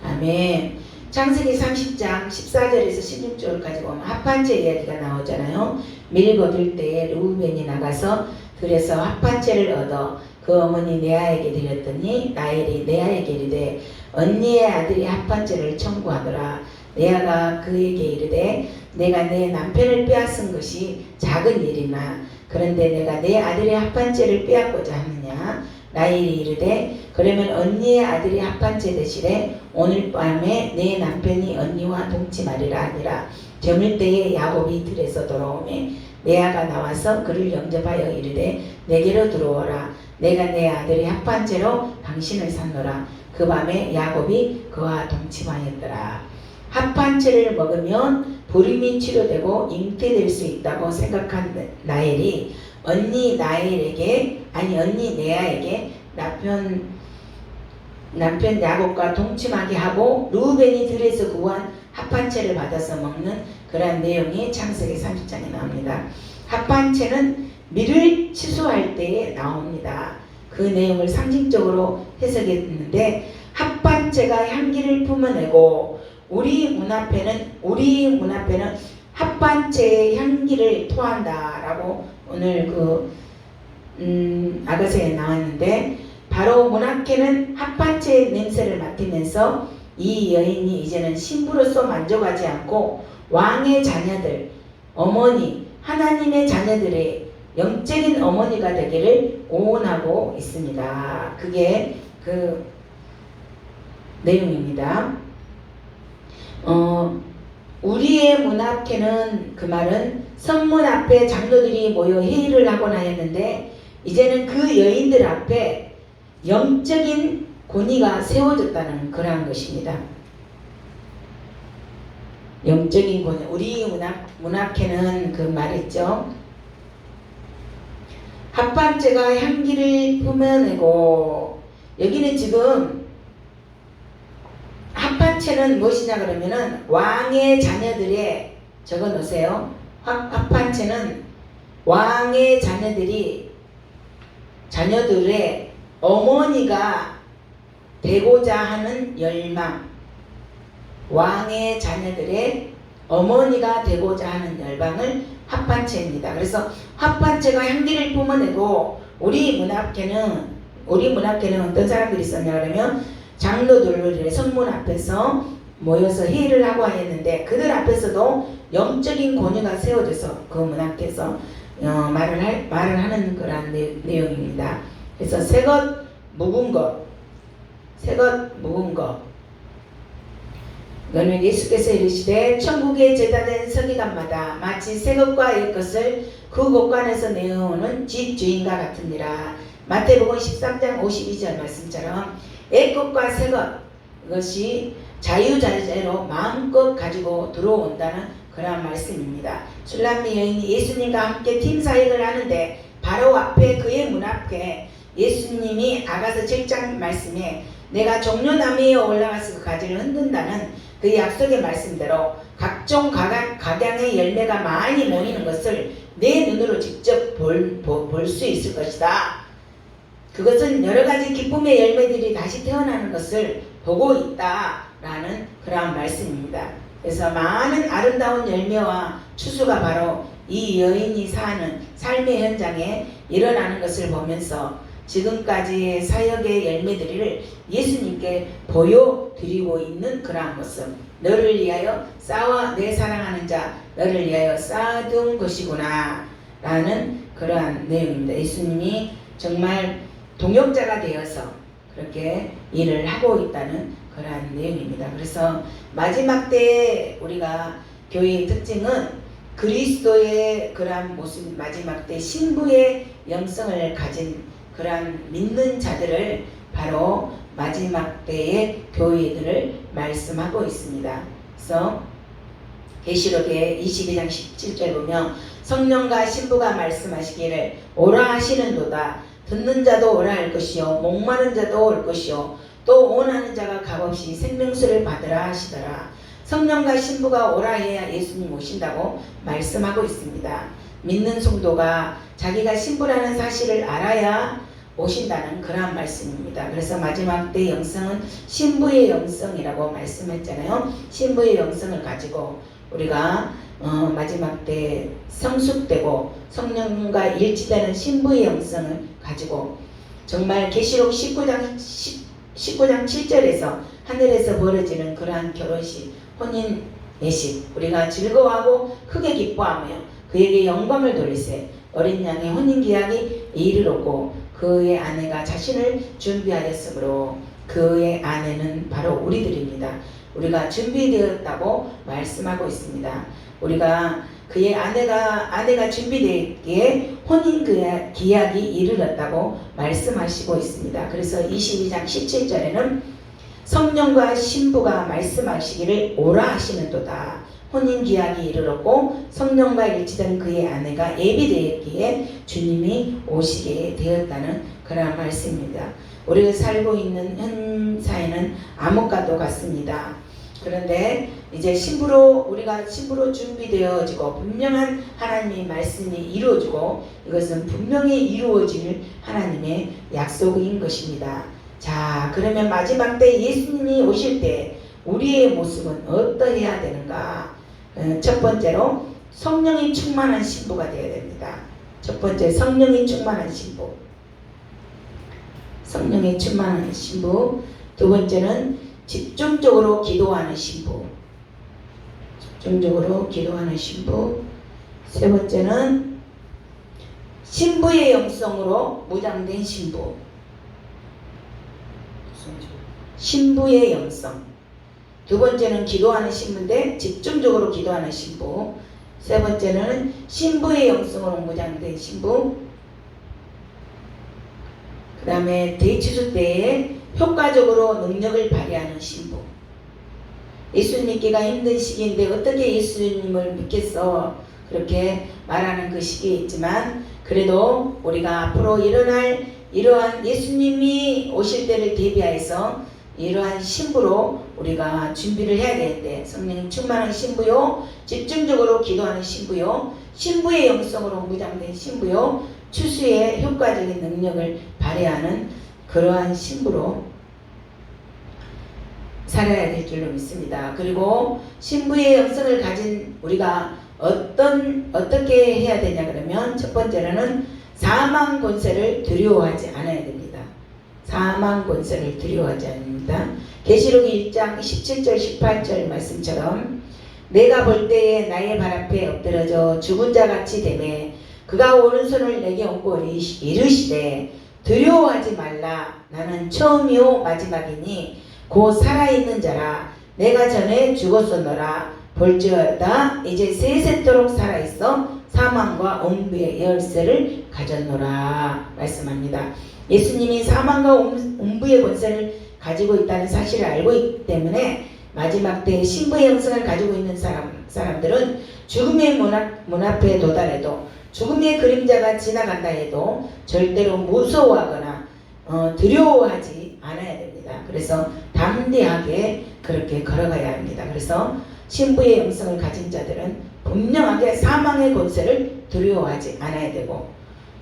아멘. 창세기 30장 14절에서 16절까지 보면 합판체 이야기가 나오잖아요. 밀고 들 때에 르우벤이 나가서 들에서 합판체를 얻어 그 어머니 레아에게 드렸더니 라헬이 레아에게 이르되 언니의 아들이 합판체를 청구하더라. 레아가 그에게 이르되 내가 내 남편을 빼앗은 것이 작은 일이나 그런데 내가 내 아들의 합판체를 빼앗고자 하느냐. 라헬이 이르되 그러면 언니의 아들이 합판체 되시되 오늘 밤에 내 남편이 언니와 동침하리라 하니라. 저물 때에 야곱이 들에서 돌아오매 레아가 나와서 그를 영접하여 이르되 내게로 들어오라. 내가 내 아들이 합판체로 당신을 샀노라. 그 밤에 야곱이 그와 동침하였더라. 합판체를 먹으면 불임이 치료되고 잉태될 수 있다고 생각한 라헬이 언니 레아에게 남편 야곱과 동침하게 하고 루벤이 들에서 구한 합판체를 받아서 먹는 그러한 내용이 창세기 30장에 나옵니다. 합판체는 밀을 취소할 때에 나옵니다. 그 내용을 상징적으로 해석했는데 합판체가 향기를 뿜어내고 우리 문 앞에는 합판체의 향기를 토한다라고 오늘 아가서에 나왔는데 바로 문학계는 합판체의 냄새를 맡으면서 이 여인이 이제는 신부로서 만족하지 않고 왕의 자녀들, 어머니, 하나님의 자녀들의 영적인 어머니가 되기를 오원하고 있습니다. 그게 그 내용입니다. 우리의 문 앞에는 그 말은 성문 앞에 장로들이 모여 회의를 하곤 하였는데 이제는 그 여인들 앞에 영적인 권위가 세워졌다는 그러한 것입니다. 영적인 권위. 우리 문학회는 그 말했죠. 합판체가 향기를 뿜어내고 여기는 지금 합판체는 무엇이냐 그러면은 왕의 자녀들의 적어 놓으세요. 합판체는 왕의 자녀들의 어머니가 되고자 하는 열망, 왕의 자녀들의 어머니가 되고자 하는 열망을 합판체입니다. 그래서 합판체가 향기를 뿜어내고 우리 문학회는 어떤 사람들이 있었냐 그러면 장로들을 성문 앞에서 모여서 회의를 하고 하였는데 그들 앞에서도 영적인 권위가 세워져서 그 문학회에서 말을 하는 그런 내용입니다. 그래서 새것 묵은 것 너는 예수께서 이르시되 천국에 제단된 서기관마다 마치 새것과 옛것을 그 곳간에서 내어오는 집주인과 같으니라. 마태복음 13장 52절 말씀처럼 옛것과 새것 이것이 자유자재로 마음껏 가지고 들어온다는 그런 말씀입니다. 술람미 여인이 예수님과 함께 팀 사역을 하는데 바로 앞에 그의 문 앞에 예수님이 아가서 7장 말씀에 내가 종려나무에 올라가서 그 가지를 흔든다는 그 약속의 말씀대로 각종 각양의 열매가 많이 모이는 것을 내 눈으로 직접 볼 수 있을 것이다. 그것은 여러가지 기쁨의 열매들이 다시 태어나는 것을 보고 있다라는 그러한 말씀입니다. 그래서 많은 아름다운 열매와 추수가 바로 이 여인이 사는 삶의 현장에 일어나는 것을 보면서 지금까지의 사역의 열매들을 예수님께 보여드리고 있는 그러한 모습. 너를 위하여 내 사랑하는 자 너를 위하여 쌓아둔 것이구나 라는 그러한 내용입니다. 예수님이 정말 동역자가 되어서 그렇게 일을 하고 있다는 그러한 내용입니다. 그래서 마지막 때에 우리가 교회의 특징은 그리스도의 그러한 모습, 마지막 때 신부의 영성을 가진 그러한 믿는 자들을 바로 마지막 때의 교회들을 말씀하고 있습니다. 그래서 계시록의 22장 17절 보면 성령과 신부가 말씀하시기를 오라 하시는도다. 듣는 자도 오라 할 것이요 목마른 자도 올 것이요 또 원하는 자가 값없이 생명수를 받으라 하시더라. 성령과 신부가 오라 해야 예수님 오신다고 말씀하고 있습니다. 믿는 성도가 자기가 신부라는 사실을 알아야 오신다는 그러한 말씀입니다. 그래서 마지막 때 영성은 신부의 영성이라고 말씀했잖아요. 신부의 영성을 가지고 우리가 마지막 때 성숙되고 성령과 일치되는 신부의 영성을 가지고 정말 계시록 19장 7절에서 하늘에서 벌어지는 그러한 결혼식, 혼인 예식 우리가 즐거워하고 크게 기뻐하며 그에게 영광을 돌리세 어린 양의 혼인기약이 이르렀고 그의 아내가 자신을 준비하였으므로 그의 아내는 바로 우리들입니다. 우리가 준비되었다고 말씀하고 있습니다. 우리가 그의 아내가 준비되기에 혼인기약이 이르렀다고 말씀하시고 있습니다. 그래서 22장 17절에는 성령과 신부가 말씀하시기를 오라 하시는도다. 혼인기약이 이르렀고 성령과 일치된 그의 아내가 예비되었기에 주님이 오시게 되었다는 그런 말씀입니다. 우리가 살고 있는 현 사회는 암흑과도 같습니다. 그런데 이제 우리가 신부로 준비되어지고 분명한 하나님의 말씀이 이루어지고 이것은 분명히 이루어질 하나님의 약속인 것입니다. 자, 그러면 마지막 때 예수님이 오실 때 우리의 모습은 어떠해야 되는가? 첫 번째로 성령이 충만한 신부가 되어야 됩니다. 첫 번째, 성령이 충만한 신부. 성령이 충만한 신부. 두 번째는 집중적으로 기도하는 신부. 집중적으로 기도하는 신부. 세 번째는 신부의 영성으로 무장된 신부. 신부의 영성. 두 번째는 기도하는 신부인데 집중적으로 기도하는 신부. 세 번째는 신부의 영성으로 무장된 신부. 그 다음에 대치수 때에 효과적으로 능력을 발휘하는 신부. 예수 믿기가 힘든 시기인데 어떻게 예수님을 믿겠어? 그렇게 말하는 그 시기에 있지만 그래도 우리가 앞으로 일어날 이러한 예수님이 오실 때를 대비하여서 이러한 신부로 우리가 준비를 해야 되는데 성령 충만한 신부요, 집중적으로 기도하는 신부요, 신부의 영성으로 무장된 신부요, 추수의 효과적인 능력을 발휘하는 그러한 신부로 살아야 될 줄로 믿습니다. 그리고 신부의 영성을 가진 우리가 어떻게 해야 되냐 그러면 첫 번째로는 사망 권세를 두려워하지 않아야 됩니다. 사망 권세를 두려워하지 않습니다. 계시록 1장 17절 18절 말씀처럼 내가 볼 때에 나의 발 앞에 엎드러져 죽은 자 같이 되매 그가 오른손을 내게 얹고 이르시되 두려워하지 말라. 나는 처음이요 마지막이니 곧 살아있는 자라. 내가 전에 죽었었노라. 볼지어다 이제 세세토록 살아있어 사망과 음부의 열쇠를 가졌노라 말씀합니다. 예수님이 사망과 음부의 권세를 가지고 있다는 사실을 알고 있기 때문에 마지막 때 신부의 영성을 가지고 있는 사람들은 죽음의 문 앞에 도달해도 죽음의 그림자가 지나간다 해도 절대로 무서워하거나 두려워하지 않아야 됩니다. 그래서 담대하게 그렇게 걸어가야 합니다. 그래서 신부의 영성을 가진 자들은 분명하게 사망의 권세를 두려워하지 않아야 되고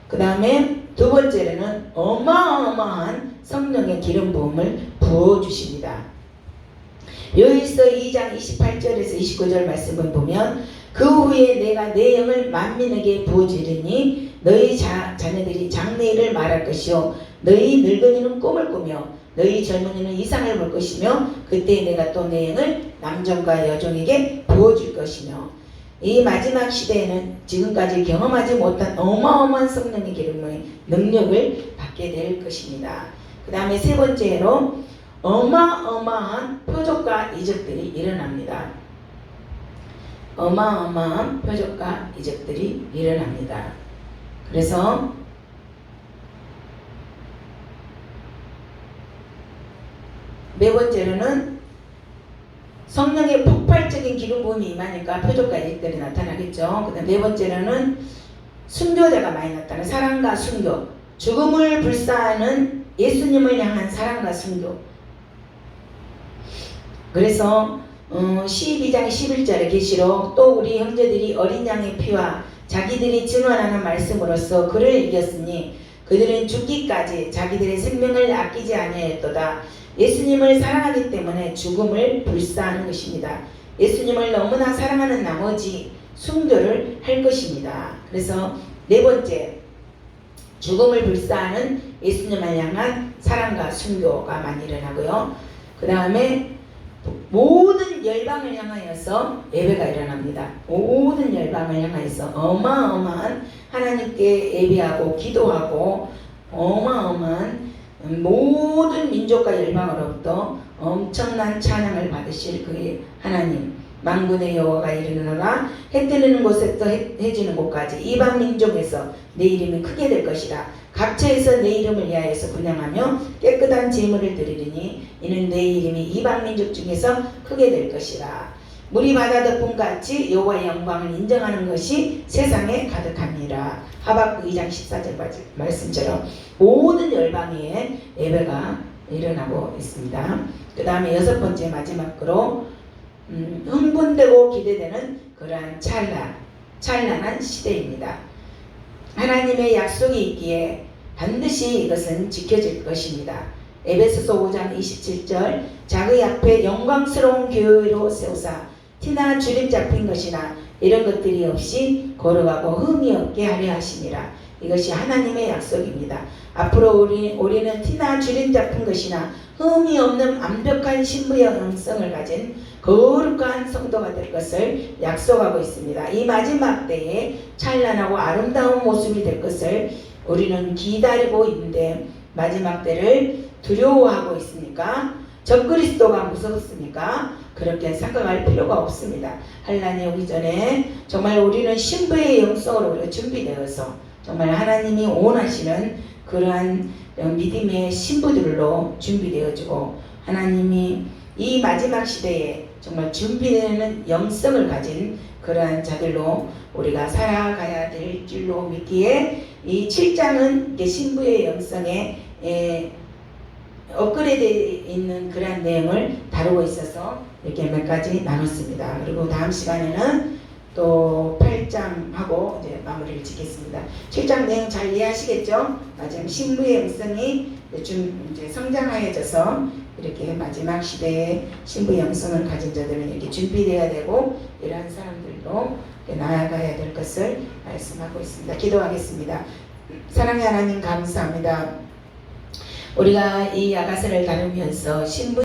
그 다음에 두 번째로는 어마어마한 성령의 기름 부음을 부어주십니다. 요일서 2장 28절에서 29절 말씀을 보면 그 후에 내가 내 영을 만민에게 부어주리니 너희 자녀들이 장래일을 말할 것이요 너희 늙은이는 꿈을 꾸며 너희 젊은이는 이상을 볼 것이며 그때 내가 또 내 영을 남종과 여종에게 부어줄 것이며 이 마지막 시대에는 지금까지 경험하지 못한 어마어마한 성령의 기름의 능력을 받게 될 것입니다. 그 다음에 세 번째로 어마어마한 표적과 이적들이 일어납니다. 어마어마한 표적과 이적들이 일어납니다. 그래서 네 번째로는 성령의 폭발적인 기름 부음이 임하니까 표적과 이적들이 나타나겠죠. 그 다음 네 번째로는 순교자가 많이 나타나요. 사랑과 순교. 죽음을 불사하는 예수님을 향한 사랑과 순교. 그래서 12장 11절에 계시록 또 우리 형제들이 어린 양의 피와 자기들이 증언하는 말씀으로써 그를 이겼으니 그들은 죽기까지 자기들의 생명을 아끼지 아니하였도다. 예수님을 사랑하기 때문에 죽음을 불사하는 것입니다. 예수님을 너무나 사랑하는 나머지 순교를 할 것입니다. 그래서 네 번째, 죽음을 불사하는 예수님을 향한 사랑과 순교가 많이 일어나고요. 그 다음에 모든 열방을 향하여서 예배가 일어납니다. 모든 열방을 향하여서 어마어마한 하나님께 예배하고 기도하고 어마어마한 모든 민족과 열방으로부터 엄청난 찬양을 받으실 그의 하나님 만군의 여호와가 이르노라. 해 뜨는 곳에서 해 지는 곳까지 이방 민족에서 내 이름이 크게 될 것이라. 각처에서 내 이름을 위하여서 분향하며 깨끗한 제물을 드리리니 이는 내 이름이 이방 민족 중에서 크게 될 것이라. 물이 바다 덮음같이 여호와의 영광을 인정하는 것이 세상에 가득합니다. 하박국 2장 14절 말씀처럼 모든 열방에 예배가 일어나고 있습니다. 그 다음에 6번째 마지막으로 흥분되고 기대되는 그러한 찬란한 시대입니다. 하나님의 약속이 있기에 반드시 이것은 지켜질 것입니다. 에베소서 5장 27절 자기 앞에 영광스러운 교회로 세우사 티나 주림 잡힌 것이나 이런 것들이 없이 거룩하고 흠이 없게 하려 하심이라. 이것이 하나님의 약속입니다. 앞으로 우리는 티나 주림 잡힌 것이나 흠이 없는 완벽한 신부의 영성을 가진 거룩한 성도가 될 것을 약속하고 있습니다. 이 마지막 때에 찬란하고 아름다운 모습이 될 것을 우리는 기다리고 있는데 마지막 때를 두려워하고 있습니까? 적그리스도가 무섭습니까? 그렇게 생각할 필요가 없습니다. 환란이 오기 전에 정말 우리는 신부의 영성으로 우리가 준비되어서 정말 하나님이 원하시는 그러한 믿음의 신부들로 준비되어지고 하나님이 이 마지막 시대에 정말 준비되는 영성을 가진 그러한 자들로 우리가 살아가야 될 줄로 믿기에 이 7장은 신부의 영성에 업그레이드 있는 그러한 내용을 다루고 있어서 이렇게 몇 가지 나눴습니다. 그리고 다음 시간에는 또 8장하고 이제 마무리를 짓겠습니다. 7장 내용 잘 이해하시겠죠? 지금 신부의 영성이 좀 이제 성장하여져서 이렇게 마지막 시대에 신부의 영성을 가진 자들은 이렇게 준비되어야 되고 이러한 사람들도 나아가야 될 것을 말씀하고 있습니다. 기도하겠습니다. 사랑의 하나님 감사합니다. 우리가 이 야가서를 다루면서 신부